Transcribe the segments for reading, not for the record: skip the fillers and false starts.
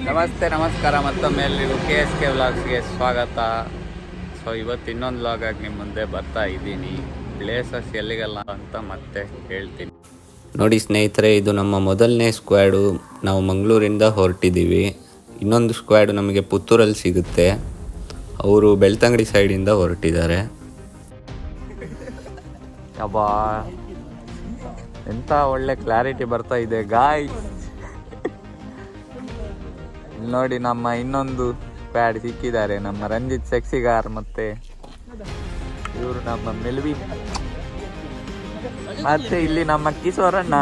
ನಮಸ್ತೆ ನಮಸ್ಕಾರ ಮತ್ತೊಮ್ಮೆ ಎಲ್ರಿಗೂ KSK ವ್ಲಾಗ್ಸ್ಗೆ ಸ್ವಾಗತ. ಸೊ ಇವತ್ತು ಇನ್ನೊಂದು ವ್ಲಾಗಾಗಿ ನಿಮ್ಮ ಮುಂದೆ ಬರ್ತಾ ಇದ್ದೀನಿ. ಪ್ಲೇಸಸ್ ಎಲ್ಲಿಗೆಲ್ಲ ಅಂತ ಮತ್ತೆ ಹೇಳ್ತೀನಿ ನೋಡಿ ಸ್ನೇಹಿತರೆ. ಇದು ನಮ್ಮ ಮೊದಲನೇ ಸ್ಕ್ವಾಡು. ನಾವು ಮಂಗಳೂರಿಂದ ಹೊರಟಿದ್ದೀವಿ. ಇನ್ನೊಂದು ಸ್ಕ್ವಾಡು ನಮಗೆ ಪುತ್ತೂರಲ್ಲಿ ಸಿಗುತ್ತೆ. ಅವರು ಬೆಳ್ತಂಗಡಿ ಸೈಡಿಂದ ಹೊರಟಿದ್ದಾರೆ. ಅಬ್ಬಾ ಎಂಥ ಒಳ್ಳೆ ಕ್ಲಾರಿಟಿ ಬರ್ತಾ ಇದೆ ಗಾಯ್ಸ್. ನೋಡಿ ನಮ್ಮ ಇನ್ನೊಂದು ಪ್ಯಾಡ್ ಸಿಕ್ಕಿದ್ದಾರೆ, ನಮ್ಮ ರಂಜಿತ್ ಸೆಕ್ಸಿಗಾರ್ ಮತ್ತೆ ಇವರು ನಮ್ಮ ಮೆಲ್ವಿ, ಮತ್ತೆ ಇಲ್ಲಿ ನಮ್ಮ ಕಿಶೋರಣ್ಣ.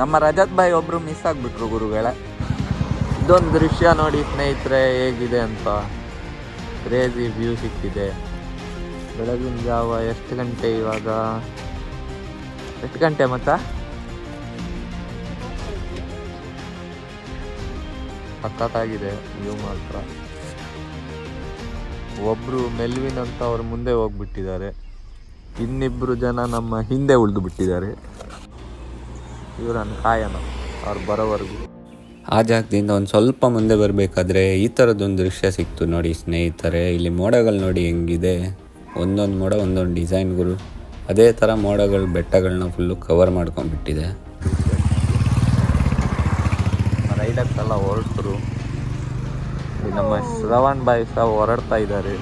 ನಮ್ಮ ರಜತ್ ಭಾಯ್ ಒಬ್ರು ಮಿಸ್ ಆಗ್ಬಿಟ್ರು ಗುರುಗಳ. ಇದೊಂದು ದೃಶ್ಯ ನೋಡಿ ಸ್ನೇಹಿತರೆ ಹೇಗಿದೆ ಅಂತ. ಕ್ರೇಜಿ ವ್ಯೂ ಸಿಕ್ಕಿದೆ. ಬೆಳಗಿನ ಜಾವ ಎಷ್ಟು ಗಂಟೆ ಇವಾಗ? ಎಷ್ಟು ಗಂಟೆ ಮತ್ತ? ಸಖತ್ತಾಗಿದೆ ವ್ಯೂ ಮಾತ್ರ. ಒಬ್ರು ಮೆಲ್ವಿನ್ ಅಂತ ಅವ್ರ ಮುಂದೆ ಹೋಗ್ಬಿಟ್ಟಿದ್ದಾರೆ, ಇನ್ನಿಬ್ರು ಜನ ನಮ್ಮ ಹಿಂದೆ ಉಳಿದು ಬಿಟ್ಟಿದ್ದಾರೆ. ಇವರನ್ನು ಕಾಯೋಣ ಅವ್ರು ಬರೋವರೆಗೂ. ಆ ಜಾಗದಿಂದ ಒಂದು ಸ್ವಲ್ಪ ಮುಂದೆ ಬರಬೇಕಾದ್ರೆ ಈ ಥರದ್ದೊಂದು ದೃಶ್ಯ ಸಿಕ್ತು ನೋಡಿ ಸ್ನೇಹಿತರೆ. ಇಲ್ಲಿ ಮೋಡಗಳು ನೋಡಿ ಹೆಂಗಿದೆ, ಒಂದೊಂದು ಮೋಡ ಒಂದೊಂದು ಡಿಸೈನ್ಗಳು. ಅದೇ ಥರ ಮೋಡಗಳು ಬೆಟ್ಟಗಳನ್ನ ಫುಲ್ಲು ಕವರ್ ಮಾಡ್ಕೊಂಡ್ಬಿಟ್ಟಿದೆ. ರೈಡರ್ಸ್ ಎಲ್ಲ ಹೊರಟರು. ನಮ್ಮ ಶ್ರವಣ್ ಬಾಯ್ ಸಹ ಹೊರಡ್ತಾ ಇದ್ದಾರೆ.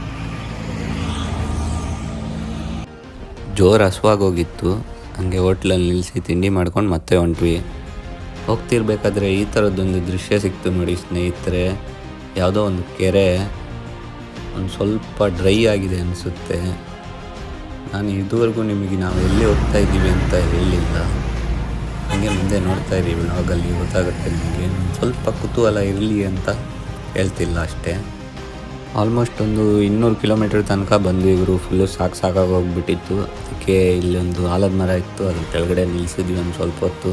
ಜೋರು ಹಸುವಾಗೋಗಿತ್ತು, ಹಂಗೆ ಹೋಟ್ಲಲ್ಲಿ ನಿಲ್ಲಿಸಿ ತಿಂಡಿ ಮಾಡ್ಕೊಂಡು ಮತ್ತೆ ಹೊಂಟ್ವಿ. ಹೋಗ್ತಿರ್ಬೇಕಾದ್ರೆ ಈ ಥರದ್ದೊಂದು ದೃಶ್ಯ ಸಿಕ್ತು ನೋಡಿ ಸ್ನೇಹಿತರೆ. ಯಾವುದೋ ಒಂದು ಕೆರೆ ಒಂದು ಸ್ವಲ್ಪ ಡ್ರೈ ಆಗಿದೆ ಅನಿಸುತ್ತೆ. ನಾನು ಇದುವರೆಗೂ ನಿಮಗೆ ನಾವು ಎಲ್ಲಿ ಹೋಗ್ತಾ ಇದ್ದೀವಿ ಅಂತ ಹೇಳಿಲ್ಲ. ಹಾಗೆ ಮುಂದೆ ನೋಡ್ತಾ ಇದ್ದೀವಿ, ವ್ಲಾಗಲ್ಲಿ ಗೊತ್ತಾಗುತ್ತೆ ನಿಮಗೆ. ಸ್ವಲ್ಪ ಕುತೂಹಲ ಇರಲಿ ಅಂತ ಹೇಳ್ತಿಲ್ಲ ಅಷ್ಟೇ. ಆಲ್ಮೋಸ್ಟ್ ಒಂದು 200 ಕಿಲೋಮೀಟರ್ ತನಕ ಬಂದು ಇವರು ಫುಲ್ಲು ಸಾಕಾಗಿ ಹೋಗ್ಬಿಟ್ಟಿತ್ತು. ಅದಕ್ಕೆ ಇಲ್ಲೊಂದು ಆಲದ ಮರ ಇತ್ತು, ಅದ್ರ ಕೆಳಗಡೆ ನಿಲ್ಲಿಸಿದ್ವಿ ಒಂದು ಸ್ವಲ್ಪ ಹೊತ್ತು.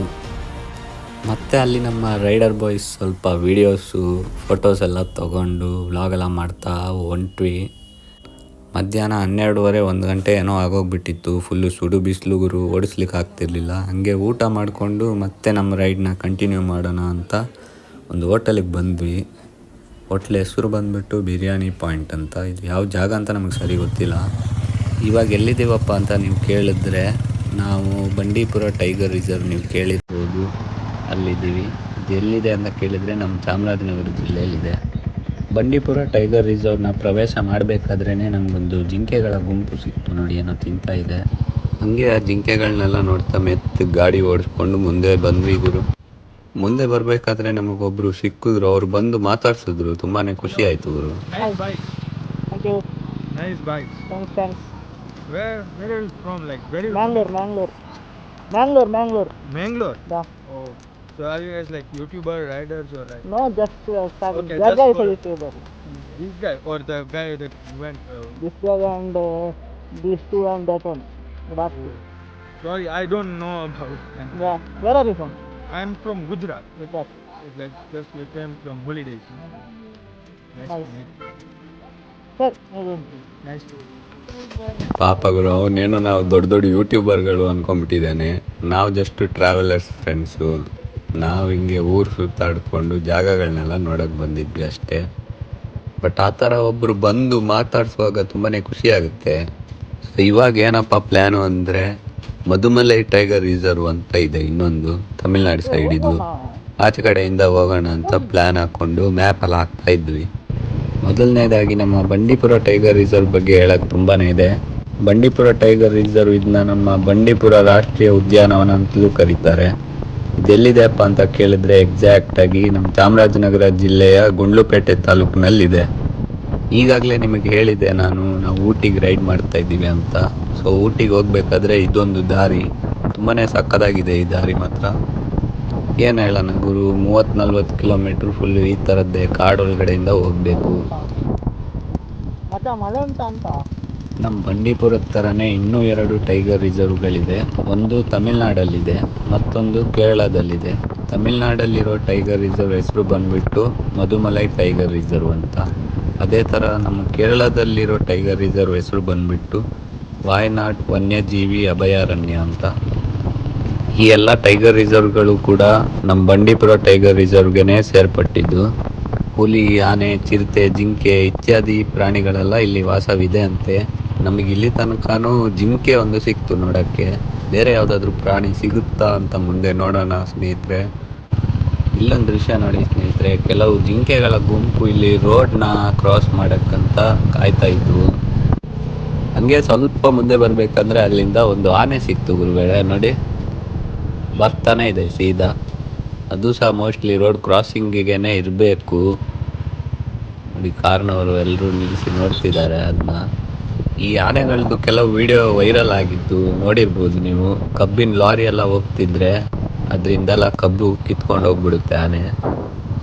ಮತ್ತು ಅಲ್ಲಿ ನಮ್ಮ ರೈಡರ್ ಬಾಯ್ಸ್ ಸ್ವಲ್ಪ ವೀಡಿಯೋಸು ಫೋಟೋಸ್ ಎಲ್ಲ ತೊಗೊಂಡು ವ್ಲಾಗೆಲ್ಲ ಮಾಡ್ತಾ ಹೊಂಟ್ವಿ. ಮಧ್ಯಾಹ್ನ 12:30 1 ಗಂಟೆ ಏನೋ ಆಗೋಗ್ಬಿಟ್ಟಿತ್ತು. ಫುಲ್ಲು ಸುಡು ಬಿಸಿಲು ಗುರು, ಓಡಿಸ್ಲಿಕ್ಕೆ ಆಗ್ತಿರ್ಲಿಲ್ಲ. ಹಾಗೆ ಊಟ ಮಾಡಿಕೊಂಡು ಮತ್ತೆ ನಮ್ಮ ರೈಡ್ನ ಕಂಟಿನ್ಯೂ ಮಾಡೋಣ ಅಂತ ಒಂದು ಹೋಟೆಲಿಗೆ ಬಂದ್ವಿ. ಹೋಟ್ಲ್ ಹೆಸರು ಬಂದುಬಿಟ್ಟು ಬಿರಿಯಾನಿ ಪಾಯಿಂಟ್ ಅಂತ. ಇದು ಯಾವ ಜಾಗ ಅಂತ ನಮಗೆ ಸರಿ ಗೊತ್ತಿಲ್ಲ. ಇವಾಗ ಎಲ್ಲಿದ್ದೀವಪ್ಪ ಅಂತ ನೀವು ಕೇಳಿದ್ರೆ, ನಾವು ಬಂಡೀಪುರ ಟೈಗರ್ ರಿಸರ್ವ್ ನೀವು ಕೇಳಿರ್ಬೋದು, ಅಲ್ಲಿದ್ದೀವಿ. ಇದು ಎಲ್ಲಿದೆ ಅಂತ ಕೇಳಿದರೆ ನಮ್ಮ ಚಾಮರಾಜನಗರ ಜಿಲ್ಲೆಯಲ್ಲಿದೆ. ಬಂಡೀಪುರ ಟೈಗರ್ ರಿಸರ್ವ್ನ ಪ್ರವೇಶ ಮಾಡಬೇಕಾದ್ರೇ ನಮಗೊಂದು ಜಿಂಕೆಗಳ ಗುಂಪು ಸಿಕ್ತು ನೋಡಿ, ಏನೋ ತಿಂತಾ ಇದೆ. ಹಾಗೆ ಆ ಜಿಂಕೆಗಳನ್ನೆಲ್ಲ ನೋಡ್ತಾ ಮೆತ್ತು ಗಾಡಿ ಓಡಿಸ್ಕೊಂಡು ಮುಂದೆ ಬಂದ್ವಿ ಗುರು. ಮುಂದೆ ಬರಬೇಕಾದ್ರೆ ನಮಗೊಬ್ಬರು ಸಿಕ್ಕಿದ್ರು, ಅವ್ರು ಬಂದು ಮಾತಾಡ್ಸಿದ್ರು. ತುಂಬಾ ಖುಷಿ ಆಯಿತು ಗುರು. Mangalore. Yeah. Oh, so are you guys like YouTuber riders or like? No, just started. Okay, That just guy is for- a YouTuber. This guy or the guy that went? This guy and these two and that one. Last two. Sorry, I don't know about. Yeah. Where are you from? I'm from Gujarat. Gujarat. It's like just we came from holidays. Nice to Nice. meet you. Sir. Nice to. ಪಾಪಗಳು, ಅವನೇನೋ ನಾವು ದೊಡ್ಡ ದೊಡ್ಡ ಯೂಟ್ಯೂಬರ್ಗಳು ಅಂದ್ಕೊಂಡ್ಬಿಟ್ಟಿದ್ದಾನೆ. ನಾವು just travellers friends. ನಾವು ಹಿಂಗೆ ಊರು ಸುತ್ತಾಡ್ಕೊಂಡು ಜಾಗಗಳನ್ನೆಲ್ಲ ನೋಡೋಕ್ಕೆ ಬಂದಿದ್ವಿ ಅಷ್ಟೇ. ಬಟ್ ಆ ಥರ ಒಬ್ಬರು ಬಂದು ಮಾತಾಡ್ಸುವಾಗ ತುಂಬಾ ಖುಷಿ ಆಗುತ್ತೆ. ಸೊ ಇವಾಗ ಏನಪ್ಪ ಪ್ಲ್ಯಾನು ಅಂದರೆ, ಮಧುಮಲೈ ಟೈಗರ್ ರಿಸರ್ವ್ ಅಂತ ಇದೆ ಇನ್ನೊಂದು, ತಮಿಳ್ನಾಡು ಸೈಡ್. ಇದು ಆಚೆ ಕಡೆಯಿಂದ ಹೋಗೋಣ ಅಂತ ಪ್ಲ್ಯಾನ್ ಹಾಕ್ಕೊಂಡು ಮ್ಯಾಪಲ್ಲಿ ಹಾಕ್ತಾ ಇದ್ವಿ. ಮೊದಲನೇದಾಗಿ ನಮ್ಮ ಬಂಡೀಪುರ ಟೈಗರ್ ರಿಸರ್ವ್ ಬಗ್ಗೆ ಹೇಳೋಕ್ಕೆ ತುಂಬಾ ಇದೆ. ಬಂಡೀಪುರ ಟೈಗರ್ ರಿಸರ್ವ್ ಇದನ್ನ ನಮ್ಮ ಬಂಡೀಪುರ ರಾಷ್ಟ್ರೀಯ ಉದ್ಯಾನವನ ಅಂತಲೂ ಕರೀತಾರೆ. ಇದೆಲ್ಲಿದೆಯಪ್ಪ ಅಂತ ಕೇಳಿದ್ರೆ ಎಕ್ಸಾಕ್ಟಾಗಿ ನಮ್ಮ ಚಾಮರಾಜನಗರ ಜಿಲ್ಲೆಯ ಗುಂಡ್ಲುಪೇಟೆ ತಾಲೂಕಿನಲ್ಲಿದೆ. ಈಗಾಗಲೇ ನಿಮಗೆ ಹೇಳಿದೆ ನಾವು ಊಟಿಗೆ ರೈಡ್ ಮಾಡ್ತಾ ಇದ್ದೀವಿ ಅಂತ. ಸೊ ಊಟಿಗೆ ಹೋಗ್ಬೇಕಾದ್ರೆ ಇದೊಂದು ದಾರಿ ತುಂಬಾ ಸಕ್ಕತ್ತಾಗಿದೆ. ಈ ದಾರಿ ಮಾತ್ರ ಏನು ಹೇಳೋಣ ಗುರು, 30-40 ಕಿಲೋಮೀಟ್ರ್ ಫುಲ್ ಈ ಥರದ್ದೇ ಕಾಡೊಳಗಡೆಯಿಂದ ಹೋಗಬೇಕು. ಮತ್ತೆ ಮಳೆ ಉಂಟಾ ಅಂತ? ನಮ್ಮ ಬಂಡೀಪುರದ ಥರನೇ ಇನ್ನೂ 2 ಟೈಗರ್ ರಿಸರ್ವ್ಗಳಿದೆ. ಒಂದು ತಮಿಳ್ನಾಡಲ್ಲಿದೆ, ಮತ್ತೊಂದು ಕೇರಳದಲ್ಲಿದೆ. ತಮಿಳ್ನಾಡಲ್ಲಿರೋ ಟೈಗರ್ ರಿಸರ್ವ್ ಹೆಸರು ಬಂದುಬಿಟ್ಟು ಮಧುಮಲೈ ಟೈಗರ್ ರಿಸರ್ವ್ ಅಂತ. ಅದೇ ಥರ ನಮ್ಮ ಕೇರಳದಲ್ಲಿರೋ ಟೈಗರ್ ರಿಸರ್ವ್ ಹೆಸರು ಬಂದುಬಿಟ್ಟು ವಾಯ್ನಾಡ್ ವನ್ಯಜೀವಿ ಅಭಯಾರಣ್ಯ ಅಂತ. ಈ ಎಲ್ಲ ಟೈಗರ್ ರಿಸರ್ವ್ಗಳು ಕೂಡ ನಮ್ಮ ಬಂಡೀಪುರ ಟೈಗರ್ ರಿಸರ್ವ್ಗೆನೆ ಸೇರ್ಪಟ್ಟಿದ್ದು. ಹುಲಿ, ಆನೆ, ಚಿರತೆ, ಜಿಂಕೆ ಇತ್ಯಾದಿ ಪ್ರಾಣಿಗಳೆಲ್ಲ ಇಲ್ಲಿ ವಾಸವಿದೆ ಅಂತೆ. ನಮಗೆ ಇಲ್ಲಿ ತನಕನೂ ಜಿಂಕೆ ಒಂದು ಸಿಕ್ತು ನೋಡೋಕ್ಕೆ. ಬೇರೆ ಯಾವುದಾದ್ರೂ ಪ್ರಾಣಿ ಸಿಗುತ್ತಾ ಅಂತ ಮುಂದೆ ನೋಡೋಣ ಸ್ನೇಹಿತರೆ. ಇಲ್ಲೊಂದು ದೃಶ್ಯ ನೋಡಿ ಸ್ನೇಹಿತರೆ, ಕೆಲವು ಜಿಂಕೆಗಳ ಗುಂಪು ಇಲ್ಲಿ ರೋಡ್ನ ಕ್ರಾಸ್ ಮಾಡೋಕ್ಕಂತ ಕಾಯ್ತಾ ಇದ್ವು. ಹಂಗೆ ಸ್ವಲ್ಪ ಮುಂದೆ ಬರಬೇಕಂದ್ರೆ ಅಲ್ಲಿಂದ ಒಂದು ಆನೆ ಸಿಕ್ತು ಗುರುಗಳೇ. ನೋಡಿ ಬರ್ತಾನೆ ಇದೆ ಸೀದಾ. ಅದು ಸಹ ಮೋಸ್ಟ್ಲಿ ರೋಡ್ ಕ್ರಾಸಿಂಗಿಗೆನೆ ಇರಬೇಕು. ನೋಡಿ ಕಾರ್ನವರು ಎಲ್ಲರೂ ನಿಲ್ಲಿಸಿ ನೋಡ್ತಿದ್ದಾರೆ ಅದನ್ನ. ಈ ಆನೆಗಳದ್ದು ಕೆಲವು ವಿಡಿಯೋ ವೈರಲ್ ಆಗಿದ್ದು ನೋಡಿರ್ಬೋದು ನೀವು. ಕಬ್ಬಿನ ಲಾರಿ ಎಲ್ಲ ಹೋಗ್ತಿದ್ರೆ ಅದರಿಂದೆಲ್ಲ ಕಬ್ಬು ಕಿತ್ಕೊಂಡು ಹೋಗ್ಬಿಡುತ್ತೆ ಆನೆ.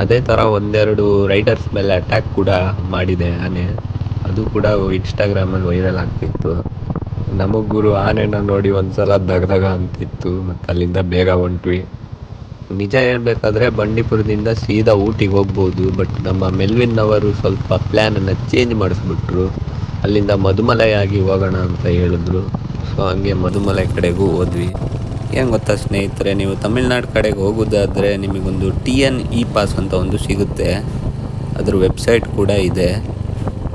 ಅದೇ ಥರ ಒಂದೆರಡು ರೈಡರ್ಸ್ ಮೇಲೆ ಅಟ್ಯಾಕ್ ಕೂಡ ಮಾಡಿದೆ ಆನೆ. ಅದು ಕೂಡ ಇನ್ಸ್ಟಾಗ್ರಾಮಲ್ಲಿ ವೈರಲ್ ಆಗ್ತಿತ್ತು. ನಮಗೆ ಗುರು ಆನೆನ ನೋಡಿ ಒಂದ್ಸಲ ದಗದಗ ಅಂತಿತ್ತು. ಮತ್ತು ಅಲ್ಲಿಂದ ಬೇಗ ಹೊಂಟ್ವಿ. ನಿಜ ಹೇಳ್ಬೇಕಾದ್ರೆ ಬಂಡೀಪುರದಿಂದ ಸೀದಾ ಊಟಿಗೆ ಹೋಗ್ಬೋದು. ಬಟ್ ನಮ್ಮ ಮೆಲ್ವಿನ್ ಅವರು ಸ್ವಲ್ಪ ಪ್ಲ್ಯಾನನ್ನು ಚೇಂಜ್ ಮಾಡಿಸ್ಬಿಟ್ರು. ಅಲ್ಲಿಂದ ಮಧುಮಲೈ ಆಗಿ ಹೋಗೋಣ ಅಂತ ಹೇಳಿದ್ರು. ಸೊ ಹಂಗೆ ಮಧುಮಲೈ ಕಡೆಗೂ ಹೋದ್ವಿ. ಏನು ಗೊತ್ತಾ ಸ್ನೇಹಿತರೆ, ನೀವು ತಮಿಳ್ನಾಡು ಕಡೆಗೆ ಹೋಗೋದಾದರೆ ನಿಮಗೊಂದು TN E-ಪಾಸ್ ಅಂತ ಒಂದು ಸಿಗುತ್ತೆ. ಅದ್ರ ವೆಬ್ಸೈಟ್ ಕೂಡ ಇದೆ.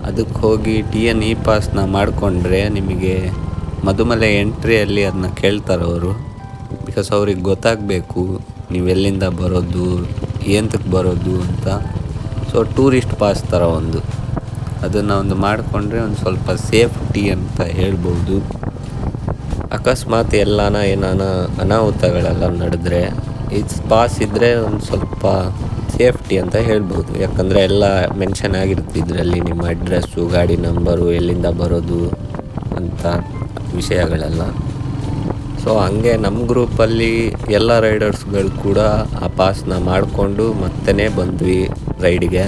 ಅದಕ್ಕೆ ಹೋಗಿ TN E-ಪಾಸ್ನ ಮಾಡಿಕೊಂಡ್ರೆ ನಿಮಗೆ ಮಧುಮಲೈ ಎಂಟ್ರಿಯಲ್ಲಿ ಅದನ್ನ ಕೇಳ್ತಾರೆ ಅವರು. ಬಿಕಾಸ್ ಅವ್ರಿಗೆ ಗೊತ್ತಾಗಬೇಕು ನೀವು ಎಲ್ಲಿಂದ ಬರೋದು, ಏನಕ್ಕೆ ಬರೋದು ಅಂತ. ಸೊ ಟೂರಿಸ್ಟ್ ಪಾಸ್ ಥರ ಅದನ್ನು ಒಂದು ಮಾಡಿಕೊಂಡ್ರೆ ಒಂದು ಸ್ವಲ್ಪ ಸೇಫ್ಟಿ ಅಂತ ಹೇಳ್ಬೋದು. ಅಕಸ್ಮಾತ್ ಏನಾನ ಅನಾಹುತಗಳೆಲ್ಲ ನಡೆದ್ರೆ ಈ ಪಾಸ್ ಇದ್ದರೆ ಒಂದು ಸ್ವಲ್ಪ ಸೇಫ್ಟಿ ಅಂತ ಹೇಳ್ಬೋದು. ಯಾಕಂದರೆ ಎಲ್ಲ ಮೆನ್ಷನ್ ಆಗಿರುತ್ತೆ ಇದರಲ್ಲಿ, ನಿಮ್ಮ ಅಡ್ರೆಸ್ಸು, ಗಾಡಿ ನಂಬರು, ಎಲ್ಲಿಂದ ಬರೋದು ಅಂತ ವಿಷಯಗಳೆಲ್ಲ. ಸೊ ಹಂಗೆ ನಮ್ಮ ಗ್ರೂಪಲ್ಲಿ ಎಲ್ಲ ರೈಡರ್ಸ್ಗಳು ಕೂಡ ಆ ಪಾಸ್ನ ಮಾಡಿಕೊಂಡು ಮತ್ತೆ ಬಂದ್ವಿ ರೈಡಿಗೆ.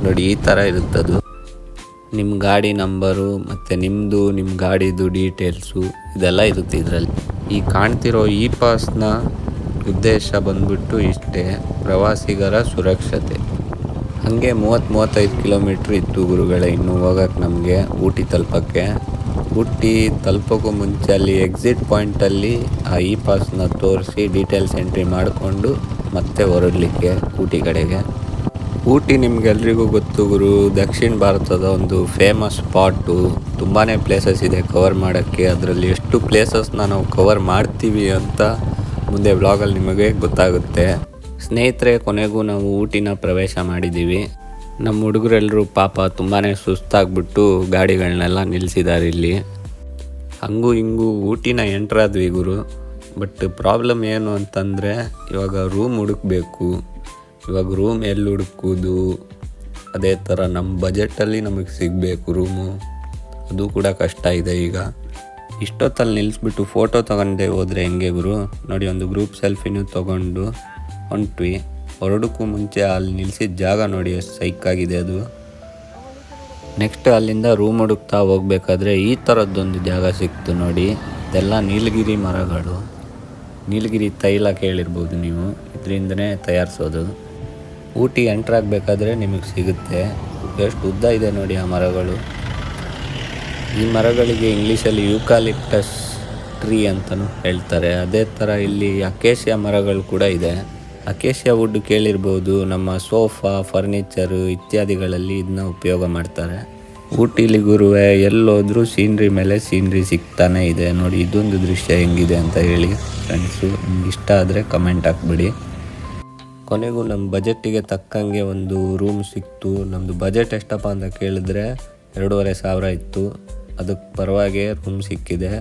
ನೋಡಿ ಈ ಥರ ಇರುತ್ತದು. ನಿಮ್ಮ ಗಾಡಿ ನಂಬರು ಮತ್ತು ನಿಮ್ಮ ಗಾಡಿದು ಡೀಟೇಲ್ಸು ಇದೆಲ್ಲ ಇರುತ್ತೆ ಇದರಲ್ಲಿ. ಈ ಕಾಣ್ತಿರೋ ಈ ಪಾಸ್ನ ಉದ್ದೇಶ ಬಂದ್ಬಿಟ್ಟು ಇಷ್ಟೇ, ಪ್ರವಾಸಿಗರ ಸುರಕ್ಷತೆ. ಹಾಗೆ 30-35 ಕಿಲೋಮೀಟ್ರ್ ಇತ್ತು ಗುರುಗಳೇ ಇನ್ನೂ ಹೋಗೋಕ್ಕೆ ನಮಗೆ ಊಟಿ ತಲುಪೋಕ್ಕೆ. ಊಟಿ ತಲುಪೋಕ್ಕೂ ಮುಂಚೆ ಅಲ್ಲಿ ಎಕ್ಸಿಟ್ ಪಾಯಿಂಟಲ್ಲಿ ಆ ಈ ಪಾಸ್ನ ತೋರಿಸಿ ಡೀಟೇಲ್ಸ್ ಎಂಟ್ರಿ ಮಾಡಿಕೊಂಡು ಮತ್ತೆ ಹೊರಡಲಿಕ್ಕೆ ಊಟಿ ಕಡೆಗೆ. ಊಟಿ ನಿಮ್ಗೆಲ್ರಿಗೂ ಗೊತ್ತು ಗುರು, ದಕ್ಷಿಣ ಭಾರತದ ಒಂದು ಫೇಮಸ್ ಸ್ಪಾಟು. ತುಂಬಾ ಪ್ಲೇಸಸ್ ಇದೆ ಕವರ್ ಮಾಡೋಕ್ಕೆ. ಅದರಲ್ಲಿ ಎಷ್ಟು ಪ್ಲೇಸಸ್ನ ನಾವು ಕವರ್ ಮಾಡ್ತೀವಿ ಅಂತ ಮುಂದೆ ವ್ಲಾಗಲ್ಲಿ ನಿಮಗೆ ಗೊತ್ತಾಗುತ್ತೆ. ಸ್ನೇಹಿತರೆ, ಕೊನೆಗೂ ನಾವು ಊಟಿನ ಪ್ರವೇಶ ಮಾಡಿದ್ದೀವಿ. ನಮ್ಮ ಹುಡುಗರೆಲ್ಲರೂ ಪಾಪ ತುಂಬಾ ಸುಸ್ತಾಗ್ಬಿಟ್ಟು ಗಾಡಿಗಳನ್ನೆಲ್ಲ ನಿಲ್ಲಿಸಿದ್ದಾರೆ ಇಲ್ಲಿ. ಹಂಗೂ ಹಿಂಗೂ ಊಟಿನ ಎಂಟ್ರಾದ್ವಿ ಗುರು. ಬಟ್ ಪ್ರಾಬ್ಲಮ್ ಏನು ಅಂತಂದರೆ ಇವಾಗ ರೂಮ್ ಹುಡುಕಬೇಕು. ಇವಾಗ ರೂಮ್ ಎಲ್ಲಿ ಹುಡುಕೋದು, ಅದೇ ಥರ ನಮ್ಮ ಬಜೆಟಲ್ಲಿ ನಮಗೆ ಸಿಗಬೇಕು ರೂಮು, ಅದು ಕೂಡ ಕಷ್ಟ ಇದೆ ಈಗ. ಇಷ್ಟೊತ್ತಲ್ಲಿ ನಿಲ್ಲಿಸ್ಬಿಟ್ಟು ಫೋಟೋ ತೊಗೊಂಡೆ ಹೋದರೆ ಹೆಂಗೆ ಗುರು. ನೋಡಿ ಒಂದು ಗ್ರೂಪ್ ಸೆಲ್ಫಿನೂ ತೊಗೊಂಡು ಹೊಂಟ್ವಿ. ಹೊರಡಕ್ಕೂ ಮುಂಚೆ ಅಲ್ಲಿ ನಿಲ್ಲಿಸಿದ ಜಾಗ ನೋಡಿ ಎಷ್ಟು ಸೈಕಾಗಿದೆ ಅದು. ನೆಕ್ಸ್ಟ್ ಅಲ್ಲಿಂದ ರೂಮ್ ಹುಡುಕ್ತಾ ಹೋಗ್ಬೇಕಾದ್ರೆ ಈ ಥರದ್ದೊಂದು ಜಾಗ ಸಿಕ್ತು ನೋಡಿ. ಇದೆಲ್ಲ ನೀಲಗಿರಿ ಮರಗಳು. ನೀಲಗಿರಿ ತೈಲ ಕೇಳಿರ್ಬೋದು ನೀವು, ಇದರಿಂದನೇ ತಯಾರಿಸೋದು. ಊಟಿ ಎಂಟ್ರಾಗಬೇಕಾದ್ರೆ ನಿಮಗೆ ಸಿಗುತ್ತೆ. ಎಷ್ಟು ಉದ್ದ ಇದೆ ನೋಡಿ ಆ ಮರಗಳು. ಈ ಮರಗಳಿಗೆ ಇಂಗ್ಲೀಷಲ್ಲಿ ಯೂಕಾಲಿಪ್ಟಸ್ ಟ್ರೀ ಅಂತಲೂ ಹೇಳ್ತಾರೆ. ಅದೇ ಥರ ಇಲ್ಲಿ ಅಕೇಶಿಯಾ ಮರಗಳು ಕೂಡ ಇದೆ. ಅಕೇಶಿಯಾ ವುಡ್ ಕೇಳಿರ್ಬೋದು, ನಮ್ಮ ಸೋಫಾ, ಫರ್ನಿಚರು ಇತ್ಯಾದಿಗಳಲ್ಲಿ ಇದನ್ನ ಉಪಯೋಗ ಮಾಡ್ತಾರೆ. ಊಟಿಲಿ ಗುರುವೆ ಎಲ್ಲೋದ್ರೂ ಸೀನ್ರಿ ಮೇಲೆ ಸೀನ್ರಿ ಸಿಗ್ತಾನೆ ಇದೆ. ನೋಡಿ ಇದೊಂದು ದೃಶ್ಯ ಹೆಂಗಿದೆ ಅಂತ ಹೇಳಿ ಫ್ರೆಂಡ್ಸು. ನಿಮ್ಗೆ ಇಷ್ಟ ಆದರೆ ಕಮೆಂಟ್ ಹಾಕ್ಬಿಡಿ. ಕೊನೆಗೂ ನಮ್ಮ ಬಜೆಟ್ಟಿಗೆ ತಕ್ಕಂಗೆ ಒಂದು ರೂಮ್ ಸಿಕ್ತು. ನಮ್ಮದು ಬಜೆಟ್ ಎಷ್ಟಪ್ಪ ಅಂತ ಕೇಳಿದ್ರೆ 2,500 ಇತ್ತು. ಅದಕ್ಕೆ ಪರವಾಗಿ ರೂಮ್ ಸಿಕ್ಕಿದೆ.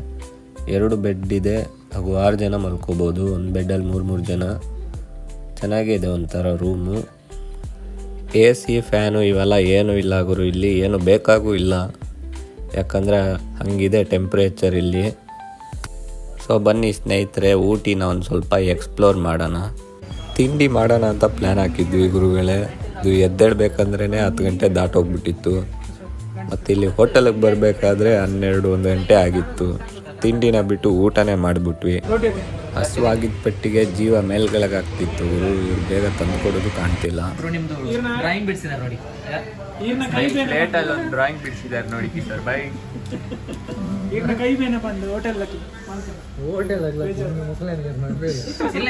2 ಬೆಡ್ ಇದೆ ಹಾಗೂ 6 ಜನ ಮಲ್ಕೋಬೋದು. ಒಂದು ಬೆಡ್ಡಲ್ಲಿ 3 ಜನ. ಚೆನ್ನಾಗಿದೆ ಒಂಥರ ರೂಮು. AC ಫ್ಯಾನು ಇವೆಲ್ಲ ಏನೂ ಇಲ್ಲ ಗುರು ಇಲ್ಲಿ, ಏನು ಬೇಕಾಗೂ ಇಲ್ಲ. ಯಾಕಂದರೆ ಹಂಗಿದೆ ಟೆಂಪ್ರೇಚರ್ ಇಲ್ಲಿ. ಸೊ ಬನ್ನಿ ಸ್ನೇಹಿತರೆ, ಊಟಿನ ಒಂದು ಸ್ವಲ್ಪ ಎಕ್ಸ್ಪ್ಲೋರ್ ಮಾಡೋಣ. ತಿಂಡಿ ಮಾಡೋಣ ಅಂತ ಪ್ಲ್ಯಾನ್ ಹಾಕಿದ್ವಿ ಗುರುಗಳೇ. ಇದು ಎದ್ದೇಳಬೇಕಂದ್ರೇ 10 ಗಂಟೆ ದಾಟೋಗ್ಬಿಟ್ಟಿತ್ತು. ಮತ್ತು ಇಲ್ಲಿ ಹೋಟೆಲಿಗೆ ಬರಬೇಕಾದ್ರೆ 12-1 ಗಂಟೆ ಆಗಿತ್ತು. ತಿಂಡಿನ ಬಿಟ್ಟು ಊಟನೇ ಮಾಡಿಬಿಟ್ವಿ. ಹಸುವಾಗಿದ್ದ ಪೆಟ್ಟಿಗೆ ಜೀವ ಮೇಲ್ಗಳಾಗ್ತಿತ್ತು. ಇವ್ರು ಬೇಗ ತಂದು ಕೊಡೋದು ಕಾಣ್ತಿಲ್ಲ. ನಿಮ್ದು ಡ್ರಾಯಿಂಗ್ ಬಿಡಿಸಿದಾರೆ ನೋಡಿ. ಪ್ಲೇಟಲ್ಲಿ ಒಂದು ಡ್ರಾಯಿಂಗ್ ಬಿಡಿಸಿದ್ದಾರೆ ನೋಡಿ ಸರ್ ಬೈ.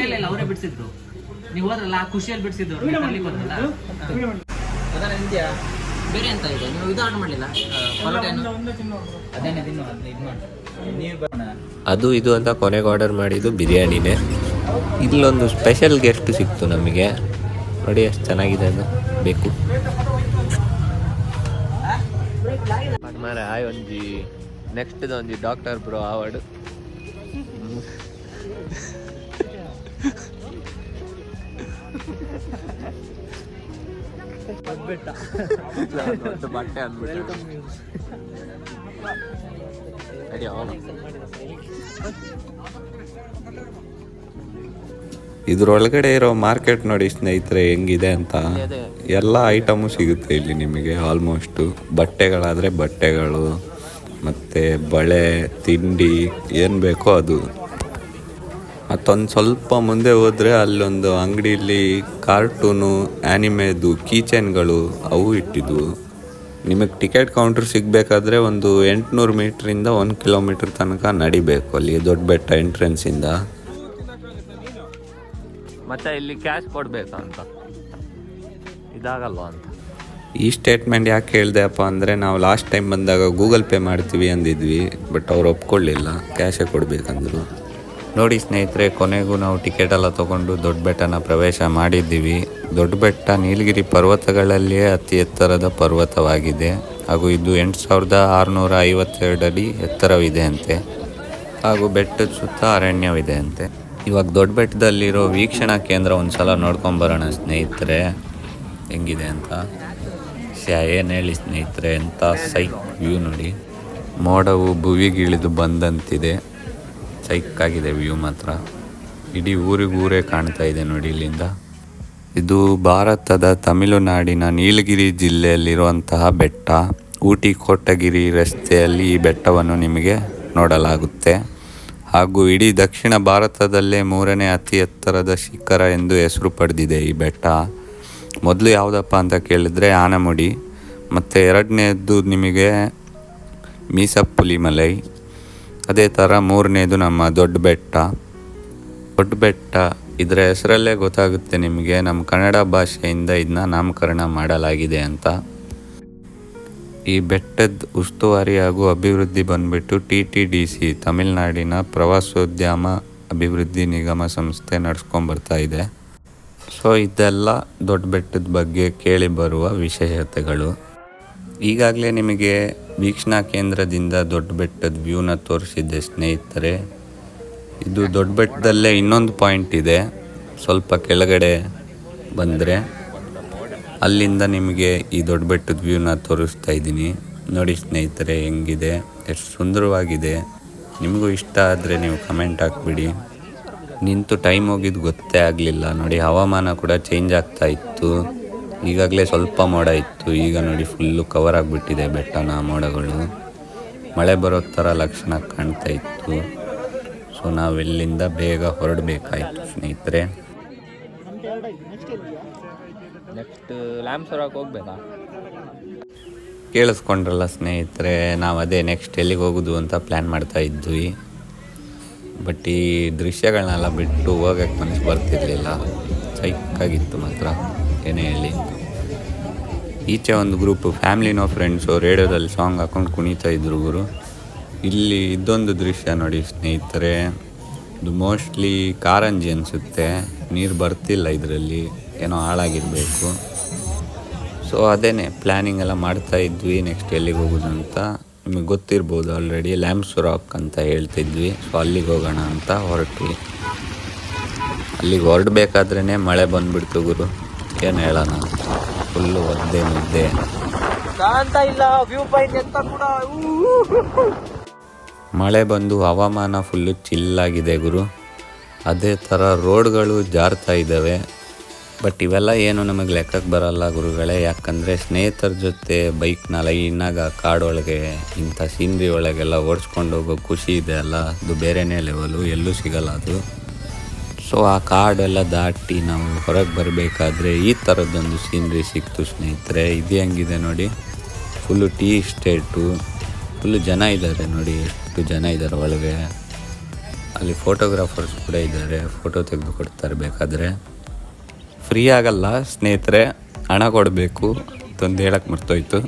ಇಲ್ಲ ಅವರೇ ಬಿಡಿಸಿದ್ರು. ನೀವು ಹೋದ್ರಲ್ಲ ಆ ಖುಷಿಯಲ್ಲಿ ಬಿಡಿಸಿದ್ರು. ಬೇರೆ ಅಂತ ಇದೆ, ನೀವು ಇದು ಆರ್ಡರ್ ಮಾಡಲಿಲ್ಲ? ಅದೇನೇ ತಿನ್ನು, ಇದು ಮಾಡಿ. ಅದು ಇದು ಅಂತ ಕೊನೆಗೆ ಆರ್ಡರ್ ಮಾಡಿದ್ದು ಬಿರಿಯಾನಿನೇ. ಇಲ್ಲೊಂದು ಸ್ಪೆಷಲ್ ಗೆಸ್ಟ್ ಸಿಕ್ತು ನಮಗೆ ನೋಡಿ, ಎಷ್ಟು ಚೆನ್ನಾಗಿದೆ ಅದು. ಬೇಕು ಮಾರೆ ಆಯ್ ಒಂಜಿ ನೆಕ್ಸ್ಟ್ ಒಂಜಿ ಡಾಕ್ಟರ್ ಬ್ರೋ ಅವಾರ್ಡ್. ಬಟ್ಟೆ ಅಂದ್ಬಿಟ್ಟು ಇದ್ರೊಳಗಡೆ ಇರೋ ಮಾರ್ಕೆಟ್ ನೋಡಿ ಸ್ನೇಹಿತರೆ ಹೆಂಗಿದೆ ಅಂತ. ಎಲ್ಲ ಐಟಮು ಸಿಗುತ್ತೆ ಇಲ್ಲಿ ನಿಮಗೆ ಆಲ್ಮೋಸ್ಟು. ಬಟ್ಟೆಗಳಾದರೆ ಬಟ್ಟೆಗಳು, ಮತ್ತು ಬಳೆ, ತಿಂಡಿ, ಏನು ಬೇಕೋ ಅದು. ಮತ್ತೊಂದು ಸ್ವಲ್ಪ ಮುಂದೆ ಹೋದರೆ ಅಲ್ಲೊಂದು ಅಂಗಡಿಯಲ್ಲಿ ಕಾರ್ಟೂನು, ಆ್ಯನಿಮೆದು ಕೀಚೈನ್ಗಳು ಅವು ಇಟ್ಟಿದ್ವು. ನಿಮಗೆ ಟಿಕೆಟ್ ಕೌಂಟ್ರ್ ಸಿಗಬೇಕಾದ್ರೆ ಒಂದು 800 ಮೀಟ್ರಿಂದ 1 ಕಿಲೋಮೀಟ್ರ್ ತನಕ ನಡಿಬೇಕು ಅಲ್ಲಿ ದೊಡ್ಡ ಬೆಟ್ಟ ಎಂಟ್ರೆನ್ಸಿಂದ. ಮತ್ತು ಇಲ್ಲಿ ಕ್ಯಾಶ್ ಕೊಡಬೇಕಂತ ಇದಾಗಲ್ವ ಅಂತ. ಈ ಸ್ಟೇಟ್ಮೆಂಟ್ ಯಾಕೆ ಹೇಳ್ದೆಪ್ಪ ಅಂದರೆ, ನಾವು ಲಾಸ್ಟ್ ಟೈಮ್ ಬಂದಾಗ ಗೂಗಲ್ ಪೇ ಮಾಡ್ತೀವಿ ಅಂದಿದ್ವಿ, ಬಟ್ ಅವ್ರು ಒಪ್ಕೊಳ್ಳಿಲ್ಲ, ಕ್ಯಾಶೇ ಕೊಡಬೇಕಂದ್ರು. ನೋಡಿ ಸ್ನೇಹಿತರೆ, ಕೊನೆಗೂ ನಾವು ಟಿಕೆಟ್ ಎಲ್ಲ ತೊಗೊಂಡು ದೊಡ್ಡ ಬೆಟ್ಟನ ಪ್ರವೇಶ ಮಾಡಿದ್ದೀವಿ. ದೊಡ್ಡ ಬೆಟ್ಟ ನೀಲಗಿರಿ ಪರ್ವತಗಳಲ್ಲಿಯೇ ಅತಿ ಎತ್ತರದ ಪರ್ವತವಾಗಿದೆ ಹಾಗೂ ಇದು 8652 ಅಡಿ ಎತ್ತರವಿದೆ ಅಂತೆ. ಹಾಗೂ ಬೆಟ್ಟದ ಸುತ್ತ ಅರಣ್ಯವಿದೆ ಅಂತೆ. ಇವಾಗ ದೊಡ್ಡ ಬೆಟ್ಟದಲ್ಲಿರೋ ವೀಕ್ಷಣಾ ಕೇಂದ್ರ ಒಂದು ಸಲ ನೋಡ್ಕೊಂಬರೋಣ ಸ್ನೇಹಿತರೆ ಹೆಂಗಿದೆ ಅಂತ. ಏನು ಹೇಳಿ ಸ್ನೇಹಿತರೆ, ಎಂಥ ಸೈಕ್ ವ್ಯೂ ನೋಡಿ. ಮೋಡವು ಭುವಿಗಿಳಿದು ಬಂದಂತಿದೆ. ಸೈಕಾಗಿದೆ ವ್ಯೂ ಮಾತ್ರ. ಇಡೀ ಊರಿಗೂರೇ ಕಾಣ್ತಾ ಇದೆ ನೋಡಿ ಇಲ್ಲಿಂದ. ಇದು ಭಾರತದ ತಮಿಳುನಾಡಿನ ನೀಲಗಿರಿ ಜಿಲ್ಲೆಯಲ್ಲಿರುವಂತಹ ಬೆಟ್ಟ. ಊಟಿ ಕೋಟಗಿರಿ ರಸ್ತೆಯಲ್ಲಿ ಈ ಬೆಟ್ಟವನ್ನು ನಿಮಗೆ ನೋಡಲಾಗುತ್ತೆ. ಹಾಗೂ ಇಡೀ ದಕ್ಷಿಣ ಭಾರತದಲ್ಲೇ 3ನೇ ಅತಿ ಎತ್ತರದ ಶಿಖರ ಎಂದು ಹೆಸರು ಪಡೆದಿದೆ ಈ ಬೆಟ್ಟ. ಮೊದಲು ಯಾವುದಪ್ಪ ಅಂತ ಕೇಳಿದರೆ ಆನಮುಡಿ, ಮತ್ತು 2ನೇದು ನಿಮಗೆ ಮೀಸಪ್ಪುಲಿಮಲೈ, ಅದೇ ಥರ 3ನೇದು ನಮ್ಮ ದೊಡ್ಡ ಬೆಟ್ಟ. ದೊಡ್ಡ ಬೆಟ್ಟ ಇದರ ಹೆಸರಲ್ಲೇ ಗೊತ್ತಾಗುತ್ತೆ ನಿಮಗೆ, ನಮ್ಮ ಕನ್ನಡ ಭಾಷೆಯಿಂದ ಇದನ್ನ ನಾಮಕರಣ ಮಾಡಲಾಗಿದೆ ಅಂತ. ಈ ಬೆಟ್ಟದ ಉಸ್ತುವಾರಿ ಹಾಗೂ ಅಭಿವೃದ್ಧಿ ಬಂದುಬಿಟ್ಟು TTDC, ತಮಿಳುನಾಡಿನ ಪ್ರವಾಸೋದ್ಯಮ ಅಭಿವೃದ್ಧಿ ನಿಗಮ ಸಂಸ್ಥೆ ನಡೆಸ್ಕೊಂಬರ್ತಾ ಇದೆ. ಸೊ ಇದೆಲ್ಲ ದೊಡ್ಡ ಬೆಟ್ಟದ ಬಗ್ಗೆ ಕೇಳಿ ಬರುವ ವಿಶೇಷತೆಗಳು. ಈಗಾಗಲೇ ನಿಮಗೆ ವೀಕ್ಷಣಾ ಕೇಂದ್ರದಿಂದ ದೊಡ್ಡ ಬೆಟ್ಟದ ವ್ಯೂನ ತೋರಿಸಿದ್ದೆ ಸ್ನೇಹಿತರೆ. ಇದು ದೊಡ್ಡ ಬೆಟ್ಟದಲ್ಲೇ ಇನ್ನೊಂದು ಪಾಯಿಂಟ್ ಇದೆ. ಸ್ವಲ್ಪ ಕೆಳಗಡೆ ಬಂದರೆ ಅಲ್ಲಿಂದ ನಿಮಗೆ ಈ ದೊಡ್ಡ ಬೆಟ್ಟದ ವ್ಯೂನ ತೋರಿಸ್ತಾ ಇದ್ದೀನಿ. ನೋಡಿ ಸ್ನೇಹಿತರೆ ಹೆಂಗಿದೆ, ಎಷ್ಟು ಸುಂದರವಾಗಿದೆ. ನಿಮಗೂ ಇಷ್ಟ ಆದರೆ ನೀವು ಕಮೆಂಟ್ ಹಾಕ್ಬಿಡಿ. ನಿಂತು ಟೈಮ್ ಹೋಗಿದ್ದು ಗೊತ್ತೇ ಆಗಲಿಲ್ಲ ನೋಡಿ. ಹವಾಮಾನ ಕೂಡ ಚೇಂಜ್ ಆಗ್ತಾ ಇತ್ತು. ಈಗಾಗಲೇ ಸ್ವಲ್ಪ ಮೋಡ ಇತ್ತು, ಈಗ ನೋಡಿ ಫುಲ್ಲು ಕವರ್ ಆಗಿಬಿಟ್ಟಿದೆ ಬೆಟ್ಟನ ಮೋಡಗಳು. ಮಳೆ ಬರೋ ಥರ ಲಕ್ಷಣ ಕಾಣ್ತಾ ಇತ್ತು. ಸೊ ನಾವೆಲ್ಲಿಂದ ಬೇಗ ಹೊರಡಬೇಕಾಯಿತು ಸ್ನೇಹಿತರೆ. ನೆಕ್ಸ್ಟ್ ಲ್ಯಾಂಬ್ಸೋರಕ್ಕೆ ಹೋಗ್ಬೇಕಾ? ಕೇಳಿಸ್ಕೊಂಡ್ರಲ್ಲ ಸ್ನೇಹಿತರೆ, ನಾವು ಅದೇ ನೆಕ್ಸ್ಟ್ ಎಲ್ಲಿಗೆ ಹೋಗೋದು ಅಂತ ಪ್ಲ್ಯಾನ್ ಮಾಡ್ತಾ ಇದ್ವಿ. ಬಟ್ ಈ ದೃಶ್ಯಗಳನ್ನೆಲ್ಲ ಬಿಟ್ಟು ಹೋಗೋಕ್ಕೆ ಮನಸ್ಸು ಬರ್ತಿರ್ಲಿಲ್ಲ. ಸೈಕಾಗಿತ್ತು ಮಾತ್ರ, ಏನೇ ಹೇಳಿ. ಈಚೆ ಒಂದು ಗ್ರೂಪ್ ಫ್ಯಾಮ್ಲಿನೋ ಫ್ರೆಂಡ್ಸು ರೇಡಿಯೋದಲ್ಲಿ ಸಾಂಗ್ ಹಾಕೊಂಡು ಕುಣಿತಾ ಇದ್ರು ಗುರು. ಇಲ್ಲಿ ಇದೊಂದು ದೃಶ್ಯ ನೋಡಿ ಸ್ನೇಹಿತರೆ, ಇದು ಮೋಸ್ಟ್ಲಿ ಕಾರಂಜಿ ಅನಿಸುತ್ತೆ. ನೀರು ಬರ್ತಿಲ್ಲ ಇದರಲ್ಲಿ, ಏನೋ ಹಾಳಾಗಿರಬೇಕು. ಸೊ ಅದೇನೆ ಪ್ಲ್ಯಾನಿಂಗ್ ಎಲ್ಲ ಮಾಡ್ತಾ ಇದ್ವಿ ನೆಕ್ಸ್ಟ್ ಎಲ್ಲಿಗೆ ಹೋಗೋದು ಅಂತ. ನಿಮಗೆ ಗೊತ್ತಿರ್ಬೋದು ಆಲ್ರೆಡಿ, ಲ್ಯಾಂಬ್ಸೋರಾಕ್ ಅಂತ ಹೇಳ್ತಿದ್ವಿ. ಸೊ ಅಲ್ಲಿಗೆ ಹೋಗೋಣ ಅಂತ ಹೊರಟ್ವಿ. ಅಲ್ಲಿಗೆ ಹೊರಡಬೇಕಾದ್ರೇ ಮಳೆ ಬಂದುಬಿಡ್ತು ಗುರು, ಏನು ಹೇಳೋಣ, ಫುಲ್ಲು ಒದ್ದೆ ಮುದ್ದೆ ಕಾಣ್ತಾ ಇಲ್ಲ ವ್ಯೂ ಪಾಯಿಂಟ್ ಅಂತ ಕೂಡ. ಮಳೆ ಬಂದು ಹವಾಮಾನ ಫುಲ್ಲು ಚಿಲ್ಲಾಗಿದೆ ಗುರು. ಅದೇ ಥರ ರೋಡ್ಗಳು ಜಾರ್ತಾ ಇದ್ದಾವೆ. ಬಟ್ ಇವೆಲ್ಲ ಏನು ನಮಗೆ ಲೆಕ್ಕಕ್ಕೆ ಬರಲ್ಲ ಗುರುಗಳೇ, ಯಾಕಂದರೆ ಸ್ನೇಹಿತರ ಜೊತೆ ಬೈಕ್ನ ಲೈನಾಗ ಕಾಡೊಳಗೆ ಇಂಥ ಸೀನ್ರಿ ಒಳಗೆಲ್ಲ ಓಡಿಸ್ಕೊಂಡು ಹೋಗೋ ಖುಷಿ ಇದೆ ಅಲ್ಲ, ಅದು ಬೇರೆಯೇ ಲೆವೆಲು, ಎಲ್ಲೂ ಸಿಗಲ್ಲ ಅದು. ಸೊ ಆ ಕಾಡೆಲ್ಲ ದಾಟಿ ನಾವು ಹೊರಗೆ ಬರಬೇಕಾದ್ರೆ ಈ ಥರದ್ದೊಂದು ಸೀನ್ರಿ ಸಿಕ್ತು ಸ್ನೇಹಿತರೆ. ಇದು ಹೆಂಗಿದೆ ನೋಡಿ, ಫುಲ್ಲು ಟೀ ಎಸ್ಟೇಟು, ಫುಲ್ಲು ಜನ ಇದ್ದಾರೆ ನೋಡಿ, ಎಷ್ಟು ಜನ ಇದ್ದಾರೆ ಒಳಗೆ. ಅಲ್ಲಿ ಫೋಟೋಗ್ರಾಫರ್ಸ್ ಕೂಡ ಇದ್ದಾರೆ, ಫೋಟೋ ತೆಗೆದು ಕೊಡ್ತಾರೆ ಬೇಕಾದರೆ. ಫ್ರೀ ಆಗಲ್ಲ ಸ್ನೇಹಿತರೆ, ಹಣ ಕೊಡಬೇಕು ಅಂತಂದು ಹೇಳಕ್ಕೆ ಮರ್ತೋಯ್ತು.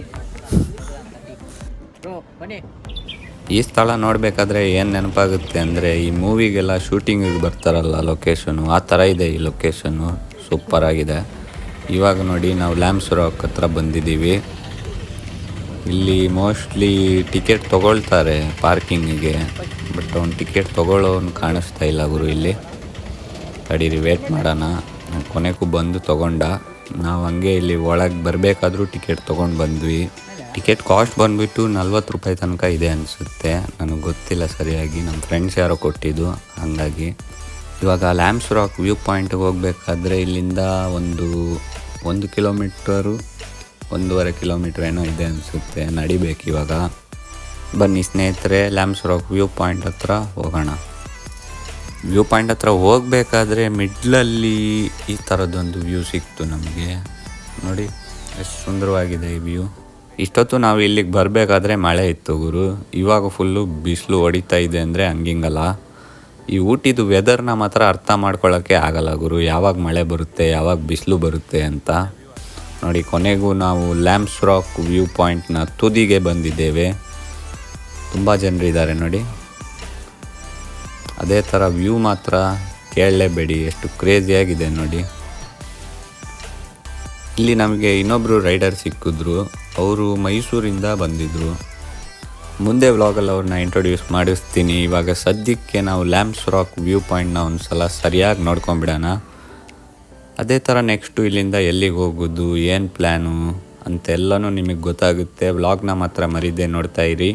ಈ ಸ್ಥಳ ನೋಡಬೇಕಾದ್ರೆ ಏನು ನೆನಪಾಗುತ್ತೆ ಅಂದರೆ, ಈ ಮೂವಿಗೆಲ್ಲ ಶೂಟಿಂಗಿಗೆ ಬರ್ತಾರಲ್ಲ ಲೊಕೇಶನು, ಆ ಥರ ಇದೆ ಈ ಲೊಕೇಶನ್ನು, ಸೂಪರಾಗಿದೆ. ಇವಾಗ ನೋಡಿ ನಾವು ಲ್ಯಾಂಬ್ಸ್ ರಾಕ್ ಹತ್ರ ಬಂದಿದ್ದೀವಿ. ಇಲ್ಲಿ ಮೋಸ್ಟ್ಲಿ ಟಿಕೆಟ್ ತೊಗೊಳ್ತಾರೆ ಪಾರ್ಕಿಂಗಿಗೆ, ಬಟ್ ಅವ್ನು ಟಿಕೆಟ್ ತೊಗೊಳ್ಳೋನು ಕಾಣಿಸ್ತಾ ಇಲ್ಲ ಗುರು ಇಲ್ಲಿ. ತಡೀರಿ ವೇಟ್ ಮಾಡೋಣ. ಕೊನೆಗೂ ಬಂದು ತೊಗೊಂಡ. ನಾವು ಹಂಗೆ ಇಲ್ಲಿ ಒಳಗೆ ಬರಬೇಕಾದ್ರೂ ಟಿಕೆಟ್ ತೊಗೊಂಡು ಬಂದ್ವಿ. ಟಿಕೆಟ್ ಕಾಸ್ಟ್ ಬಂದುಬಿಟ್ಟು 40 ರೂಪಾಯಿ ತನಕ ಇದೆ ಅನಿಸುತ್ತೆ, ನನಗೆ ಗೊತ್ತಿಲ್ಲ ಸರಿಯಾಗಿ, ನಮ್ಮ ಫ್ರೆಂಡ್ಸ್ ಯಾರೋ ಕೊಟ್ಟಿದ್ದು ಹಾಗಾಗಿ. ಇವಾಗ ಲ್ಯಾಂಬ್ಸ್ ರಾಕ್ ವ್ಯೂ ಪಾಯಿಂಟ್ಗೆ ಹೋಗಬೇಕಾದ್ರೆ ಇಲ್ಲಿಂದ ಒಂದು ಕಿಲೋಮೀಟರು 1.5 ಕಿಲೋಮೀಟ್ರ್ ಏನೋ ಇದೆ ಅನಿಸುತ್ತೆ, ನಡಿಬೇಕು ಇವಾಗ. ಬನ್ನಿ ಸ್ನೇಹಿತರೆ, ಲ್ಯಾಂಬ್ಸ್ ರಾಕ್ ವ್ಯೂ ಪಾಯಿಂಟ್ ಹತ್ರ ಹೋಗೋಣ. ವ್ಯೂ ಪಾಯಿಂಟ್ ಹತ್ರ ಹೋಗಬೇಕಾದ್ರೆ ಮಿಡ್ಲಲ್ಲಿ ಈ ಥರದ್ದೊಂದು ವ್ಯೂ ಸಿಕ್ತು ನಮಗೆ. ನೋಡಿ ಎಷ್ಟು ಸುಂದರವಾಗಿದೆ ಈ ವ್ಯೂ. ಇಷ್ಟೊತ್ತು ನಾವು ಇಲ್ಲಿಗೆ ಬರಬೇಕಾದ್ರೆ ಮಳೆ ಇತ್ತು ಗುರು, ಇವಾಗ ಫುಲ್ಲು ಬಿಸಿಲು ಹೊಡಿತಾ ಇದೆ ಅಂದರೆ ಹಂಗಿಂಗಲ್ಲ. ಈ ಊಟಿದು ವೆದರ್ನ ಮಾತ್ರ ಅರ್ಥ ಮಾಡ್ಕೊಳ್ಳೋಕ್ಕೆ ಆಗಲ್ಲ ಗುರು, ಯಾವಾಗ ಮಳೆ ಬರುತ್ತೆ ಯಾವಾಗ ಬಿಸಿಲು ಬರುತ್ತೆ ಅಂತ. ನೋಡಿ ಕೊನೆಗೂ ನಾವು ಲ್ಯಾಂಬ್ಸ್ ರಾಕ್ ವ್ಯೂ ಪಾಯಿಂಟ್ನ ತುದಿಗೆ ಬಂದಿದ್ದೇವೆ. ತುಂಬ ಜನರಿದ್ದಾರೆ ನೋಡಿ. ಅದೇ ಥರ ವ್ಯೂ ಮಾತ್ರ ಕೇಳಲೇಬೇಡಿ, ಎಷ್ಟು ಕ್ರೇಜಿಯಾಗಿದೆ ನೋಡಿ. ಇಲ್ಲಿ ನಮಗೆ ಇನ್ನೊಬ್ಬರು ರೈಡರ್ ಸಿಕ್ಕಿದ್ರು, ಅವರು ಮೈಸೂರಿಂದ ಬಂದಿದ್ದರು. ಮುಂದೆ ವ್ಲಾಗಲ್ಲಿ ಅವ್ರನ್ನ ಇಂಟ್ರೊಡ್ಯೂಸ್ ಮಾಡಿಸ್ತೀನಿ. ಇವಾಗ ಸದ್ಯಕ್ಕೆ ನಾವು ಲ್ಯಾಂಬ್ಸ್ ರಾಕ್ ವ್ಯೂ ಪಾಯಿಂಟ್ನ ಒಂದು ಸಲ ಸರಿಯಾಗಿ ನೋಡ್ಕೊಂಬಿಡೋಣ. ಅದೇ ಥರ ನೆಕ್ಸ್ಟು ಇಲ್ಲಿಂದ ಎಲ್ಲಿಗೆ ಹೋಗೋದು, ಏನು ಪ್ಲ್ಯಾನು ಅಂತೆಲ್ಲನೂ ನಿಮಗೆ ಗೊತ್ತಾಗುತ್ತೆ. ವ್ಲಾಗ್ನ ಮಾತ್ರ ಮರೀದೆ ನೋಡ್ತಾ ಇರಿ.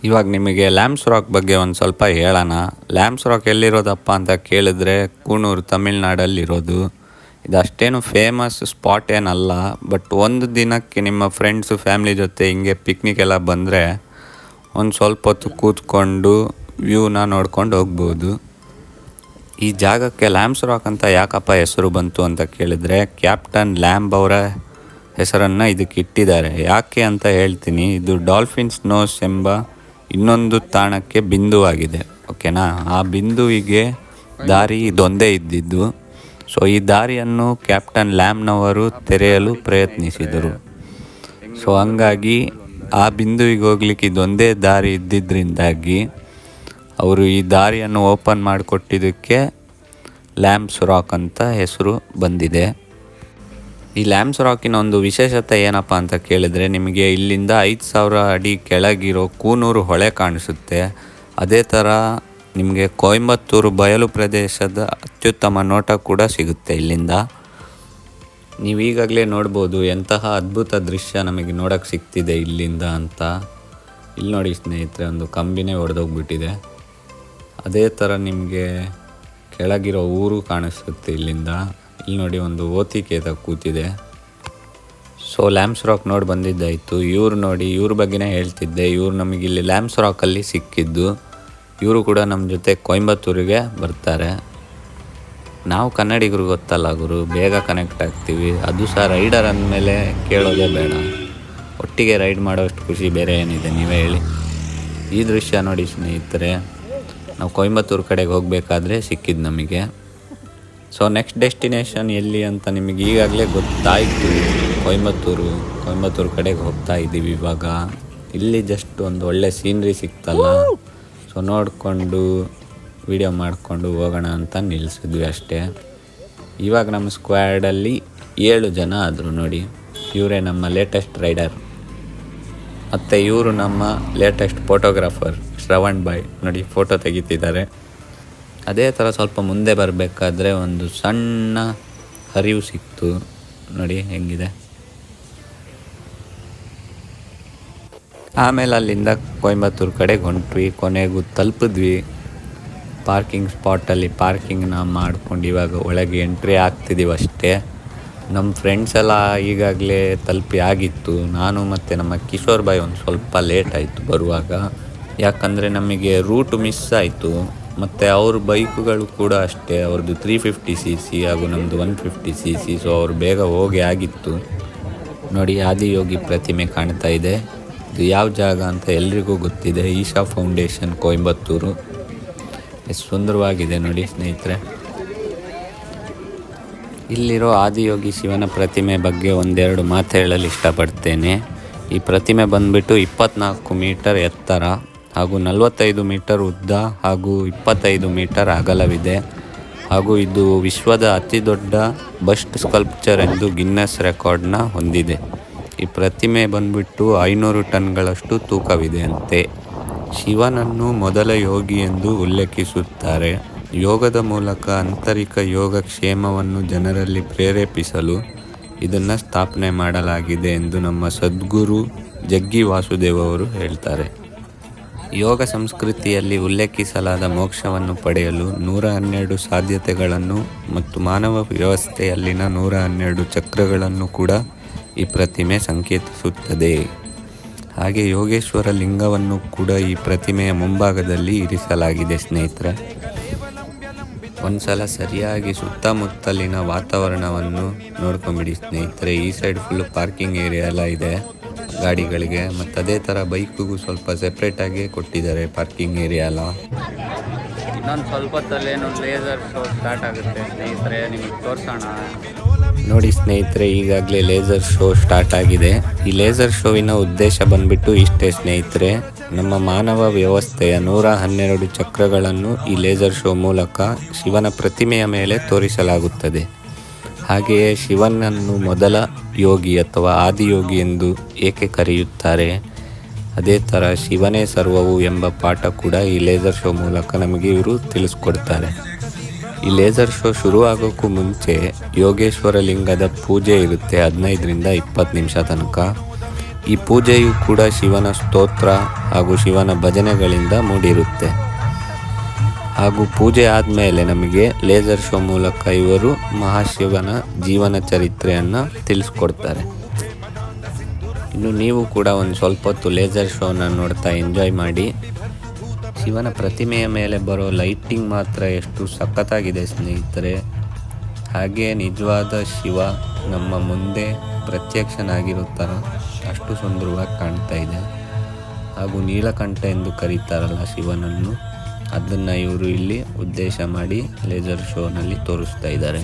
ಇವಾಗ ನಿಮಗೆ ಲ್ಯಾಂಬ್ಸ್ ರಾಕ್ ಬಗ್ಗೆ ಒಂದು ಸ್ವಲ್ಪ ಹೇಳೋಣ. ಲ್ಯಾಂಬ್ಸ್ ರಾಕ್ ಎಲ್ಲಿರೋದಪ್ಪ ಅಂತ ಕೇಳಿದ್ರೆ ಕೂನೂರು, ತಮಿಳ್ನಾಡಲ್ಲಿರೋದು. ಇದು ಅಷ್ಟೇನು ಫೇಮಸ್ ಸ್ಪಾಟ್ ಏನಲ್ಲ, ಬಟ್ ಒಂದು ದಿನಕ್ಕೆ ನಿಮ್ಮ ಫ್ರೆಂಡ್ಸು ಫ್ಯಾಮ್ಲಿ ಜೊತೆ ಹಿಂಗೆ ಪಿಕ್ನಿಕ್ ಎಲ್ಲ ಬಂದರೆ ಒಂದು ಸ್ವಲ್ಪ ಹೊತ್ತು ಕೂತ್ಕೊಂಡು ವ್ಯೂನ ನೋಡ್ಕೊಂಡು ಹೋಗ್ಬೋದು. ಈ ಜಾಗಕ್ಕೆ ಲ್ಯಾಂಬ್ಸ್ ರಾಕ್ ಅಂತ ಯಾಕಪ್ಪ ಹೆಸರು ಬಂತು ಅಂತ ಕೇಳಿದರೆ, ಕ್ಯಾಪ್ಟನ್ ಲ್ಯಾಂಬ್ ಅವರ ಹೆಸರನ್ನು ಇದಕ್ಕೆ ಇಟ್ಟಿದ್ದಾರೆ. ಯಾಕೆ ಅಂತ ಹೇಳ್ತೀನಿ. ಇದು ಡಾಲ್ಫಿನ್ಸ್ ನೋಸ್ ಎಂಬ ಇನ್ನೊಂದು ತಾಣಕ್ಕೆ ಬಿಂದುವಾಗಿದೆ, ಓಕೆನಾ. ಆ ಬಿಂದುವಿಗೆ ದಾರಿ ಇದೊಂದೇ ಇದ್ದಿದ್ದು. ಸೊ ಈ ದಾರಿಯನ್ನು ಕ್ಯಾಪ್ಟನ್ ಲ್ಯಾಂಬ್ನವರು ತೆರೆಯಲು ಪ್ರಯತ್ನಿಸಿದರು. ಸೊ ಹಂಗಾಗಿ ಆ ಬಿಂದುವಿಗೆ ಹೋಗ್ಲಿಕ್ಕೆ ಇದೊಂದೇ ದಾರಿ ಇದ್ದಿದ್ದರಿಂದಾಗಿ ಅವರು ಈ ದಾರಿಯನ್ನು ಓಪನ್ ಮಾಡಿಕೊಟ್ಟಿದ್ದಕ್ಕೆ ಲ್ಯಾಂಬ್ಸ್ ರಾಕ್ ಅಂತ ಹೆಸರು ಬಂದಿದೆ. ಈ ಲ್ಯಾಂಬ್ಸ್ ರಾಕಿನ ಒಂದು ವಿಶೇಷತೆ ಏನಪ್ಪ ಅಂತ ಕೇಳಿದರೆ, ನಿಮಗೆ ಇಲ್ಲಿಂದ 5000 ಅಡಿ ಕೆಳಗಿರೋ ಕೂನೂರು ಹೊಳೆ ಕಾಣಿಸುತ್ತೆ. ಅದೇ ಥರ ನಿಮಗೆ ಕೊಯಂಬತ್ತೂರು ಬಯಲು ಪ್ರದೇಶದ ಅತ್ಯುತ್ತಮ ನೋಟ ಕೂಡ ಸಿಗುತ್ತೆ ಇಲ್ಲಿಂದ. ನೀವು ಈಗಾಗಲೇ ನೋಡ್ಬೋದು ಎಂತಹ ಅದ್ಭುತ ದೃಶ್ಯ ನಮಗೆ ನೋಡೋಕ್ಕೆ ಸಿಗ್ತಿದೆ ಇಲ್ಲಿಂದ ಅಂತ. ಇಲ್ಲಿ ನೋಡಿ ಸ್ನೇಹಿತರೆ, ಒಂದು ಕಂಬಿನೇ ಒಡೆದೋಗ್ಬಿಟ್ಟಿದೆ. ಅದೇ ಥರ ನಿಮಗೆ ಕೆಳಗಿರೋ ಊರು ಕಾಣಿಸುತ್ತೆ ಇಲ್ಲಿಂದ. ಇಲ್ಲಿ ನೋಡಿ ಒಂದು ಓತಿಕೇತ ಕೂತಿದೆ. ಸೊ ಲ್ಯಾಂಬ್ಸ್ ರಾಕ್ ನೋಡಿ ಬಂದಿದ್ದಾಯಿತು. ಇವ್ರು ನೋಡಿ, ಇವ್ರ ಬಗ್ಗೆನೇ ಹೇಳ್ತಿದ್ದೆ. ಇವ್ರು ನಮಗೆ ಇಲ್ಲಿ ಲ್ಯಾಂಬ್ಸ್ ರಾಕಲ್ಲಿ ಸಿಕ್ಕಿದ್ದು. ಇವರು ಕೂಡ ನಮ್ಮ ಜೊತೆ ಕೊಯಂಬತ್ತೂರಿಗೆ ಬರ್ತಾರೆ. ನಾವು ಕನ್ನಡಿಗರು ಗೊತ್ತಲ್ಲ ಗುರು, ಬೇಗ ಕನೆಕ್ಟ್ ಆಗ್ತೀವಿ. ಅದು ಸಹ ರೈಡರ್ ಅಂದಮೇಲೆ ಕೇಳೋದೇ ಬೇಡ. ಒಟ್ಟಿಗೆ ರೈಡ್ ಮಾಡೋಷ್ಟು ಖುಷಿ ಬೇರೆ ಏನಿದೆ ನೀವೇ ಹೇಳಿ. ಈ ದೃಶ್ಯ ನೋಡಿ ಸ್ನೇಹಿತರೆ, ನಾವು ಕೊಯಂಬತ್ತೂರು ಕಡೆಗೆ ಹೋಗಬೇಕಾದ್ರೆ ಸಿಕ್ಕಿದ್ದು ನಮಗೆ. ಸೊ ನೆಕ್ಸ್ಟ್ ಡೆಸ್ಟಿನೇಷನ್ ಎಲ್ಲಿ ಅಂತ ನಿಮಗೆ ಈಗಾಗಲೇ ಗೊತ್ತಾಯಿತು. ಕೊಯಂಬತ್ತೂರು ಕಡೆಗೆ ಹೋಗ್ತಾ ಇದ್ದೀವಿ ಇವಾಗ. ಇಲ್ಲಿ ಜಸ್ಟ್ ಒಂದು ಒಳ್ಳೆ ಸೀನ್ರಿ ಸಿಕ್ತಲ್ಲ, ಸೊ ನೋಡಿಕೊಂಡು ವಿಡಿಯೋ ಮಾಡಿಕೊಂಡು ಹೋಗೋಣ ಅಂತ ನಿಲ್ಲಿಸಿದ್ವಿ ಅಷ್ಟೇ. ಇವಾಗ ನಮ್ಮ ಸ್ಕ್ವಾಡಲ್ಲಿ 7 ಜನ ಆದರು ನೋಡಿ. ಇವರೇ ನಮ್ಮ ಲೇಟೆಸ್ಟ್ ರೈಡರ್, ಮತ್ತು ಇವರು ನಮ್ಮ ಲೇಟೆಸ್ಟ್ ಫೋಟೋಗ್ರಾಫರ್ ಶ್ರವಣ್ ಬಾಯ್. ನೋಡಿ ಫೋಟೋ ತೆಗಿತಿದ್ದಾರೆ. ಅದೇ ಥರ ಸ್ವಲ್ಪ ಮುಂದೆ ಬರಬೇಕಾದ್ರೆ ಒಂದು ಸಣ್ಣ ಹರಿವು ಸಿಕ್ತು ನೋಡಿ ಹೆಂಗಿದೆ. ಆಮೇಲೆ ಅಲ್ಲಿಂದ ಕೊಯಂಬತ್ತೂರು ಕಡೆಗೆ ಹೊಂಟ್ವಿ. ಕೊನೆಗೂ ತಲುಪಿದ್ವಿ. ಪಾರ್ಕಿಂಗ್ ಸ್ಪಾಟಲ್ಲಿ ಪಾರ್ಕಿಂಗ್ನ ಮಾಡ್ಕೊಂಡು ಇವಾಗ ಒಳಗೆ ಎಂಟ್ರಿ ಆಗ್ತಿದ್ದೀವಿ ಅಷ್ಟೇ. ನಮ್ಮ ಫ್ರೆಂಡ್ಸ್ ಎಲ್ಲ ಈಗಾಗಲೇ ತಲುಪಿ ಆಗಿತ್ತು. ನಾನು ಮತ್ತು ನಮ್ಮ ಕಿಶೋರ್ ಬಾಯ್ ಒಂದು ಸ್ವಲ್ಪ ಲೇಟ್ ಆಯಿತು ಬರುವಾಗ. ಯಾಕಂದರೆ ನಮಗೆ ರೂಟ್ ಮಿಸ್ ಆಯಿತು. ಮತ್ತು ಅವ್ರ ಬೈಕುಗಳು ಕೂಡ ಅಷ್ಟೇ, ಅವ್ರದ್ದು 350cc ಹಾಗೂ ನಮ್ಮದು 150cc. ಸೊ ಅವ್ರು ಬೇಗ ಹೋಗಿ ಆಗಿತ್ತು. ನೋಡಿ ಆದಿಯೋಗಿ ಪ್ರತಿಮೆ ಕಾಣ್ತಾ ಇದೆ. ಇದು ಯಾವ ಜಾಗ ಅಂತ ಎಲ್ರಿಗೂ ಗೊತ್ತಿದೆ, ಈಶಾ ಫೌಂಡೇಶನ್ ಕೊಯಂಬತ್ತೂರು. ಎಷ್ಟು ಸುಂದರವಾಗಿದೆ ನೋಡಿ ಸ್ನೇಹಿತರೆ. ಇಲ್ಲಿರೋ ಆದಿಯೋಗಿ ಶಿವನ ಪ್ರತಿಮೆ ಬಗ್ಗೆ ಒಂದೆರಡು ಮಾತು ಹೇಳಲು ಇಷ್ಟಪಡ್ತೇನೆ. ಈ ಪ್ರತಿಮೆ ಬಂದುಬಿಟ್ಟು 24 ಮೀಟರ್ ಎತ್ತರ ಹಾಗೂ 45 ಮೀಟರ್ ಉದ್ದ ಹಾಗೂ 25 ಮೀಟರ್ ಅಗಲವಿದೆ. ಹಾಗೂ ಇದು ವಿಶ್ವದ ಅತಿ ದೊಡ್ಡ ಬಸ್ಟ್ ಸ್ಕಲ್ಪ್ಚರ್ ಎಂದು ಗಿನ್ನಸ್ ರೆಕಾರ್ಡ್ನ ಹೊಂದಿದೆ. ಈ ಪ್ರತಿಮೆ ಬಂದುಬಿಟ್ಟು 500 ಟನ್ಗಳಷ್ಟು ತೂಕವಿದೆ ಅಂತೆ. ಶಿವನನ್ನು ಮೊದಲ ಯೋಗಿ ಎಂದು ಉಲ್ಲೇಖಿಸುತ್ತಾರೆ. ಯೋಗದ ಮೂಲಕ ಆಂತರಿಕ ಯೋಗಕ್ಷೇಮವನ್ನು ಜನರಲ್ಲಿ ಪ್ರೇರೇಪಿಸಲು ಇದನ್ನು ಸ್ಥಾಪನೆ ಮಾಡಲಾಗಿದೆ ಎಂದು ನಮ್ಮ ಸದ್ಗುರು ಜಗ್ಗಿ ವಾಸುದೇವ್ ಅವರು ಹೇಳ್ತಾರೆ. ಯೋಗ ಸಂಸ್ಕೃತಿಯಲ್ಲಿ ಉಲ್ಲೇಖಿಸಲಾದ ಮೋಕ್ಷವನ್ನು ಪಡೆಯಲು 112 ಸಾಧ್ಯತೆಗಳನ್ನು ಮತ್ತು ಮಾನವ ವ್ಯವಸ್ಥೆಯಲ್ಲಿನ 112 ಚಕ್ರಗಳನ್ನು ಕೂಡ ಈ ಪ್ರತಿಮೆ ಸಂಕೇತಿಸುತ್ತದೆ. ಹಾಗೆ ಯೋಗೇಶ್ವರ ಲಿಂಗವನ್ನು ಕೂಡ ಈ ಪ್ರತಿಮೆಯ ಮುಂಭಾಗದಲ್ಲಿ ಇರಿಸಲಾಗಿದೆ ಸ್ನೇಹಿತರೆ. ಒಂದ್ಸಲ ಸರಿಯಾಗಿ ಸುತ್ತಮುತ್ತಲಿನ ವಾತಾವರಣವನ್ನು ನೋಡ್ಕೊಂಬಿಡಿ ಸ್ನೇಹಿತರೆ. ಈ ಸೈಡ್ ಫುಲ್ಲು ಪಾರ್ಕಿಂಗ್ ಏರಿಯಾ ಎಲ್ಲ ಇದೆ ಗಾಡಿಗಳಿಗೆ, ಮತ್ತು ಅದೇ ಥರ ಬೈಕಿಗೂ ಸ್ವಲ್ಪ ಸೆಪ್ರೇಟಾಗಿ ಕೊಟ್ಟಿದ್ದಾರೆ ಪಾರ್ಕಿಂಗ್ ಏರಿಯಾ ಎಲ್ಲ. ಇನ್ನೊಂದು ಸ್ವಲ್ಪ ಹೊತ್ತಲ್ಲೇನೋ ಲೇಸರ್ ಶೋ ಸ್ಟಾರ್ಟ್ ಆಗುತ್ತೆ ಸ್ನೇಹಿತರೆ, ನಿಮಗೆ ತೋರಿಸೋಣ. ನೋಡಿ ಸ್ನೇಹಿತರೆ, ಈಗಾಗಲೇ ಲೇಸರ್ ಶೋ ಸ್ಟಾರ್ಟ್ ಆಗಿದೆ. ಈ ಲೇಸರ್ ಶೋವಿನ ಉದ್ದೇಶ ಬಂದ್ಬಿಟ್ಟು ಇಷ್ಟೇ ಸ್ನೇಹಿತರೆ. ನಮ್ಮ ಮಾನವ ವ್ಯವಸ್ಥೆಯ 112 ಚಕ್ರಗಳನ್ನು ಈ ಲೇಸರ್ ಶೋ ಮೂಲಕ ಶಿವನ ಪ್ರತಿಮೆಯ ಮೇಲೆ ತೋರಿಸಲಾಗುತ್ತದೆ. ಹಾಗೆಯೇ ಶಿವನನ್ನು ಮೊದಲ ಯೋಗಿ ಅಥವಾ ಆದಿಯೋಗಿ ಎಂದು ಏಕೆ ಕರೆಯುತ್ತಾರೆ, ಅದೇ ಥರ ಶಿವನೇ ಸರ್ವವು ಎಂಬ ಪಾಠ ಕೂಡ ಈ ಲೇಸರ್ ಶೋ ಮೂಲಕ ನಮಗೆ ಇವರು ತಿಳಿಸ್ಕೊಡ್ತಾರೆ. ಈ ಲೇಸರ್ ಶೋ ಶುರುವಾಗೋಕ್ಕೂ ಮುಂಚೆ ಯೋಗೇಶ್ವರ ಲಿಂಗದ ಪೂಜೆ ಇರುತ್ತೆ 15ರಿಂದ 20 ನಿಮಿಷ ತನಕ. ಈ ಪೂಜೆಯು ಕೂಡ ಶಿವನ ಸ್ತೋತ್ರ ಹಾಗೂ ಶಿವನ ಭಜನೆಗಳಿಂದ ಮೂಡಿರುತ್ತೆ. ಹಾಗೂ ಪೂಜೆ ಆದಮೇಲೆ ನಮಗೆ ಲೇಸರ್ ಶೋ ಮೂಲಕ ಇವರು ಮಹಾಶಿವನ ಜೀವನ ಚರಿತ್ರೆಯನ್ನು ತಿಳಿಸ್ಕೊಡ್ತಾರೆ. ಇನ್ನು ನೀವು ಕೂಡ ಒಂದು ಸ್ವಲ್ಪ ಹೊತ್ತು ಲೇಸರ್ ಶೋನ ನೋಡ್ತಾ ಎಂಜಾಯ್ ಮಾಡಿ. ಶಿವನ ಪ್ರತಿಮೆಯ ಮೇಲೆ ಬರೋ ಲೈಟಿಂಗ್ ಮಾತ್ರ ಎಷ್ಟು ಸಖತ್ತಾಗಿದೆ ಸ್ನೇಹಿತರೆ. ಹಾಗೆ ನಿಜವಾದ ಶಿವ ನಮ್ಮ ಮುಂದೆ ಪ್ರತ್ಯಕ್ಷನಾಗಿರೋ ಅಷ್ಟು ಸುಂದರವಾಗಿ ಕಾಣ್ತಾ ಇದೆ. ಹಾಗೂ ನೀಲಕಂಠ ಎಂದು ಕರೀತಾರಲ್ಲ ಶಿವನನ್ನು, ಅದನ್ನು ಇವರು ಇಲ್ಲಿ ಉದ್ದೇಶ ಮಾಡಿ ಲೇಸರ್ ಶೋನಲ್ಲಿ ತೋರಿಸ್ತಾ ಇದ್ದಾರೆ.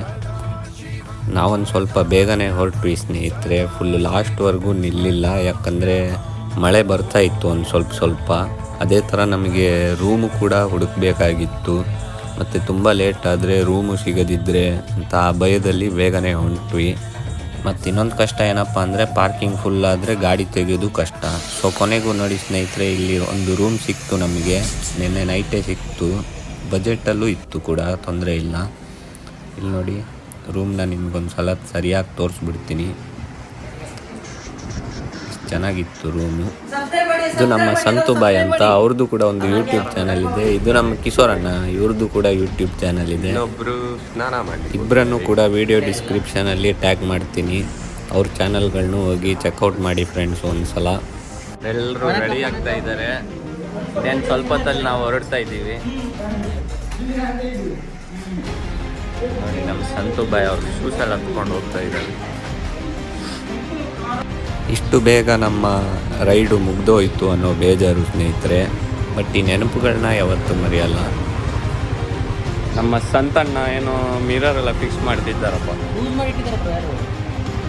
ನಾವೊಂದು ಸ್ವಲ್ಪ ಬೇಗನೆ ಹೊರಟ್ವಿ ಸ್ನೇಹಿತರೆ. ಫುಲ್ ಲಾಸ್ಟ್ವರೆಗೂ ನಿಲ್ಲಿಲ್ಲ, ಯಾಕಂದರೆ ಮಳೆ ಬರ್ತಾ ಇತ್ತು ಒಂದು ಸ್ವಲ್ಪ. ಅದೇ ಥರ ನಮಗೆ ರೂಮು ಕೂಡ ಹುಡುಕಬೇಕಾಗಿತ್ತು, ಮತ್ತು ತುಂಬ ಲೇಟ್ ಆದರೆ ರೂಮು ಸಿಗದಿದ್ದರೆ ಅಂತ ಆ ಭಯದಲ್ಲಿ ಬೇಗನೆ ಹೊಂಟ್ವಿ. ಮತ್ತು ಇನ್ನೊಂದು ಕಷ್ಟ ಏನಪ್ಪ ಅಂದರೆ ಪಾರ್ಕಿಂಗ್ ಫುಲ್ ಆದರೆ ಗಾಡಿ ತೆಗೆಯೋದು ಕಷ್ಟ. ಸೊ ಕೊನೆಗೂ ನೋಡಿ ಸ್ನೇಹಿತರೆ, ಇಲ್ಲಿ ಒಂದು ರೂಮ್ ಸಿಕ್ತು ನಮಗೆ. ನಿನ್ನೆ ನೈಟೇ ಸಿಕ್ತು, ಬಜೆಟಲ್ಲೂ ಇತ್ತು ಕೂಡ, ತೊಂದರೆ ಇಲ್ಲ. ಇಲ್ಲಿ ನೋಡಿ ರೂಮ್ನ ನಿಮ್ಗೊಂದು ಸಲ ಸರಿಯಾಗಿ ತೋರಿಸ್ಬಿಡ್ತೀನಿ. ಚೆನ್ನಾಗಿತ್ತು ರೂಮು. ಇದು ನಮ್ಮ ಸಂತು ಬಾಯ್ ಅಂತ, ಅವ್ರದ್ದು ಕೂಡ ಒಂದು ಯೂಟ್ಯೂಬ್ ಚಾನಲ್ ಇದೆ. ಇದು ನಮ್ಮ ಕಿಶೋರ್ ಅಣ್ಣ, ಇವ್ರದ್ದು ಕೂಡ ಯೂಟ್ಯೂಬ್ ಚಾನಲ್ ಇದೆ. ಇಬ್ಬರನ್ನು ಕೂಡ ವಿಡಿಯೋ ಡಿಸ್ಕ್ರಿಪ್ಷನಲ್ಲಿ ಟ್ಯಾಗ್ ಮಾಡ್ತೀನಿ. ಅವ್ರ ಚಾನಲ್ಗಳನ್ನು ಹೋಗಿ ಚೆಕ್ಔಟ್ ಮಾಡಿ ಫ್ರೆಂಡ್ಸ್ ಒಂದು ಸಲ. ಎಲ್ಲರೂ ರೆಡಿ ಆಗ್ತಾ ಇದ್ದಾರೆ. ಇನ್ನೇನು ಸ್ವಲ್ಪ ಹೊತ್ತಲ್ಲಿ ನಾವು ಹೊರಡ್ತಾ ಇದ್ದೀವಿ. ನೋಡಿ ನಮ್ಮ ಸಂತು ಬಾಯ್ ಅವ್ರು ಶೂಸಲ್ಲಿ ಹತ್ಕೊಂಡು ಹೋಗ್ತಾ ಇದ್ದಾರೆ. ಇಷ್ಟು ಬೇಗ ನಮ್ಮ ರೈಡು ಮುಗ್ದೋಯ್ತು ಅನ್ನೋ ಬೇಜಾರು ಸ್ನೇಹಿತರೆ. ಬಟ್ ಈ ನೆನಪುಗಳನ್ನ ಯಾವತ್ತೂ ಮರೆಯಲ್ಲ. ನಮ್ಮ ಸಂತಣ್ಣ ಏನೋ ಮಿರರ್ ಎಲ್ಲ ಫಿಕ್ಸ್ ಮಾಡ್ತಿದ್ದಾರಪ್ಪ.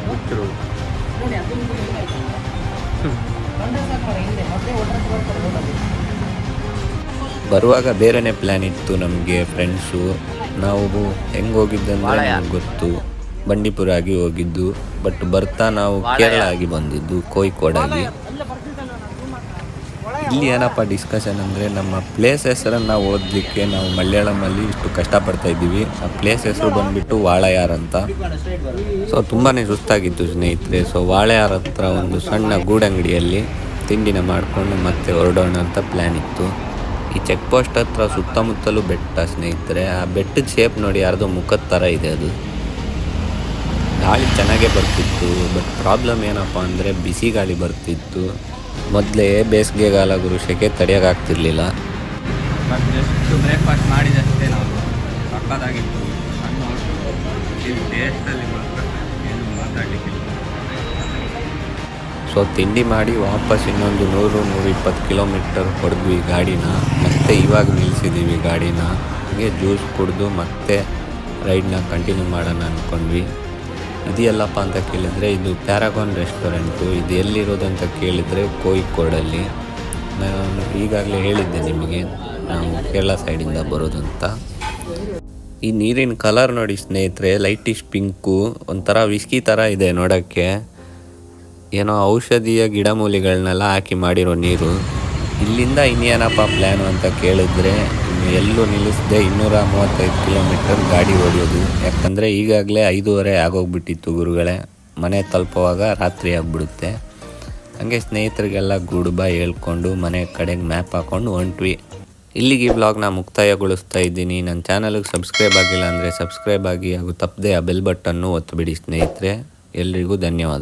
ಹುಚ್ಚರು. ಬರುವಾಗ ಬೇರೆನೇ ಪ್ಲ್ಯಾನ್ ಇತ್ತು ನಮಗೆ ಫ್ರೆಂಡ್ಸು. ನಾವು ಹೆಂಗೆ ಹೋಗಿದ್ದಂದ್ರೆ ನಮ್ಗೆ ಗೊತ್ತು, ಬಂಡೀಪುರ ಆಗಿ ಹೋಗಿದ್ದು. ಬಟ್ ಬರ್ತಾ ನಾವು ಕೇರಳ ಆಗಿ ಬಂದಿದ್ದು, ಕೋಯಿಕೋಡಾಗಿ. ಇಲ್ಲಿ ಏನಪ್ಪ ಡಿಸ್ಕಷನ್ ಅಂದರೆ, ನಮ್ಮ ಪ್ಲೇಸ್ ಹೆಸರನ್ನು ಓದಲಿಕ್ಕೆ ನಾವು ಮಲಯಾಳಮಲ್ಲಿ ಇಷ್ಟು ಕಷ್ಟಪಡ್ತಾ ಇದ್ದೀವಿ. ಆ ಪ್ಲೇಸ್ ಹೆಸರು ಬಂದುಬಿಟ್ಟು ವಾಳಯಾರ್ ಅಂತ. ಸೊ ತುಂಬಾ ಸುಸ್ತಾಗಿತ್ತು ಸ್ನೇಹಿತರೆ. ಸೊ ವಾಳಯಾರ್ ಹತ್ರ ಒಂದು ಸಣ್ಣ ಗೂಡಂಗಡಿಯಲ್ಲಿ ತಿಂಡಿನ ಮಾಡಿಕೊಂಡು ಮತ್ತೆ ಹೊರಡೋಣ ಅಂತ ಪ್ಲ್ಯಾನ್ ಇತ್ತು. ಈ ಚೆಕ್ ಪೋಸ್ಟ್ ಹತ್ರ ಸುತ್ತಮುತ್ತಲೂ ಬೆಟ್ಟ ಸ್ನೇಹಿತರೆ. ಆ ಬೆಟ್ಟದ ಶೇಪ್ ನೋಡಿ, ಯಾರ್ದೋ ಮುಖದ ಥರ ಇದೆ ಅದು. ಗಾಳಿ ಚೆನ್ನಾಗೇ ಬರ್ತಿತ್ತು, ಬಟ್ ಪ್ರಾಬ್ಲಮ್ ಏನಪ್ಪ ಅಂದರೆ ಬಿಸಿ ಗಾಳಿ ಬರ್ತಿತ್ತು. ಮೊದಲೇ ಬೇಸಿಗೆಗಾಲ ಗುರು, ಸೆಕೆ ತಡೆಯೋಕ್ಕಾಗ್ತಿರ್ಲಿಲ್ಲ. ಮತ್ತು ಜಸ್ಟ್ ಬ್ರೇಕ್ಫಾಸ್ಟ್ ಮಾಡಿದಷ್ಟೇ ನಾವು ಸಕ್ಕತ್ತಾಗಿತ್ತು ಸಣ್ಣ ಹೋಟ್ಲು ಇದು ಟೇಸ್ಟಲ್ಲಿ ಮಾತ್ರ ಏನು ಮಾತಾಡಲಿಕ್ಕಿಲ್ಲ. ಸೊ ತಿಂಡಿ ಮಾಡಿ ವಾಪಸ್ ಇನ್ನೊಂದು 100-120 ಕಿಲೋಮೀಟರ್ ಹೊಡೆದ್ವಿ ಗಾಡಿನ. ಮತ್ತೆ ಇವಾಗ ನಿಲ್ಲಿಸಿದ್ದೀವಿ ಗಾಡಿನ. ಹಾಗೆ ಜ್ಯೂಸ್ ಕುಡಿದು ಮತ್ತೆ ರೈಡ್ನ ಕಂಟಿನ್ಯೂ ಮಾಡೋಣ ಅಂದ್ಕೊಂಡ್ವಿ. ಇದು ಎಲ್ಲಪ್ಪ ಅಂತ ಕೇಳಿದರೆ ಇದು ಪ್ಯಾರಾಗಾನ್ ರೆಸ್ಟೋರೆಂಟು. ಇದು ಎಲ್ಲಿರೋದು ಅಂತ ಕೇಳಿದರೆ ಕೋಯಿಕೋಡಲ್ಲಿ. ನಾನು ಈಗಾಗಲೇ ಹೇಳಿದ್ದೆ ನಿಮಗೆ ನಾವು ಕೇರಳ ಸೈಡಿಂದ ಬರೋದು ಅಂತ. ಈ ನೀರಿನ ಕಲರ್ ನೋಡಿ ಸ್ನೇಹಿತರೆ, ಲೈಟಿಶ್ ಪಿಂಕು, ಒಂಥರ ವಿಸ್ಕಿ ಥರ ಇದೆ ನೋಡೋಕ್ಕೆ. ಏನೋ ಔಷಧೀಯ ಗಿಡಮೂಲಿಗಳನ್ನೆಲ್ಲ ಹಾಕಿ ಮಾಡಿರೋ ನೀರು. ಇಲ್ಲಿಂದ ಇನ್ನೇನಪ್ಪ ಪ್ಲ್ಯಾನು ಅಂತ ಕೇಳಿದರೆ ಇನ್ನು ಎಲ್ಲೂ ನಿಲ್ಲಿಸದೆ 235 ಕಿಲೋಮೀಟರ್ ಗಾಡಿ ಹೊಡೆಯೋದು. ಯಾಕಂದರೆ ಈಗಾಗಲೇ 5:30 ಆಗೋಗ್ಬಿಟ್ಟಿತ್ತು ಗುರುಗಳೇ. ಮನೆ ತಲುಪುವಾಗ ರಾತ್ರಿ ಆಗಿಬಿಡುತ್ತೆ. ಹಾಗೆ ಸ್ನೇಹಿತರಿಗೆಲ್ಲ ಗುಡ್ ಬೈ ಹೇಳ್ಕೊಂಡು ಮನೆ ಕಡೆಗೆ ಮ್ಯಾಪ್ ಹಾಕ್ಕೊಂಡು ಹೊಂಟ್ವಿ. ಇಲ್ಲಿಗೆ ಈ ವ್ಲಾಗ್ನ ಮುಕ್ತಾಯಗೊಳಿಸ್ತಾ ಇದ್ದೀನಿ. ನನ್ನ ಚಾನಲ್ಗೆ ಸಬ್ಸ್ಕ್ರೈಬ್ ಆಗಿಲ್ಲ ಅಂದರೆ ಸಬ್ಸ್ಕ್ರೈಬ್ ಆಗಿ ಹಾಗೂ ತಪ್ಪದೆ ಆ ಬೆಲ್ ಬಟನ್ನು ಒತ್ತಿಬಿಡಿ ಸ್ನೇಹಿತರೆ. ಎಲ್ರಿಗೂ ಧನ್ಯವಾದ.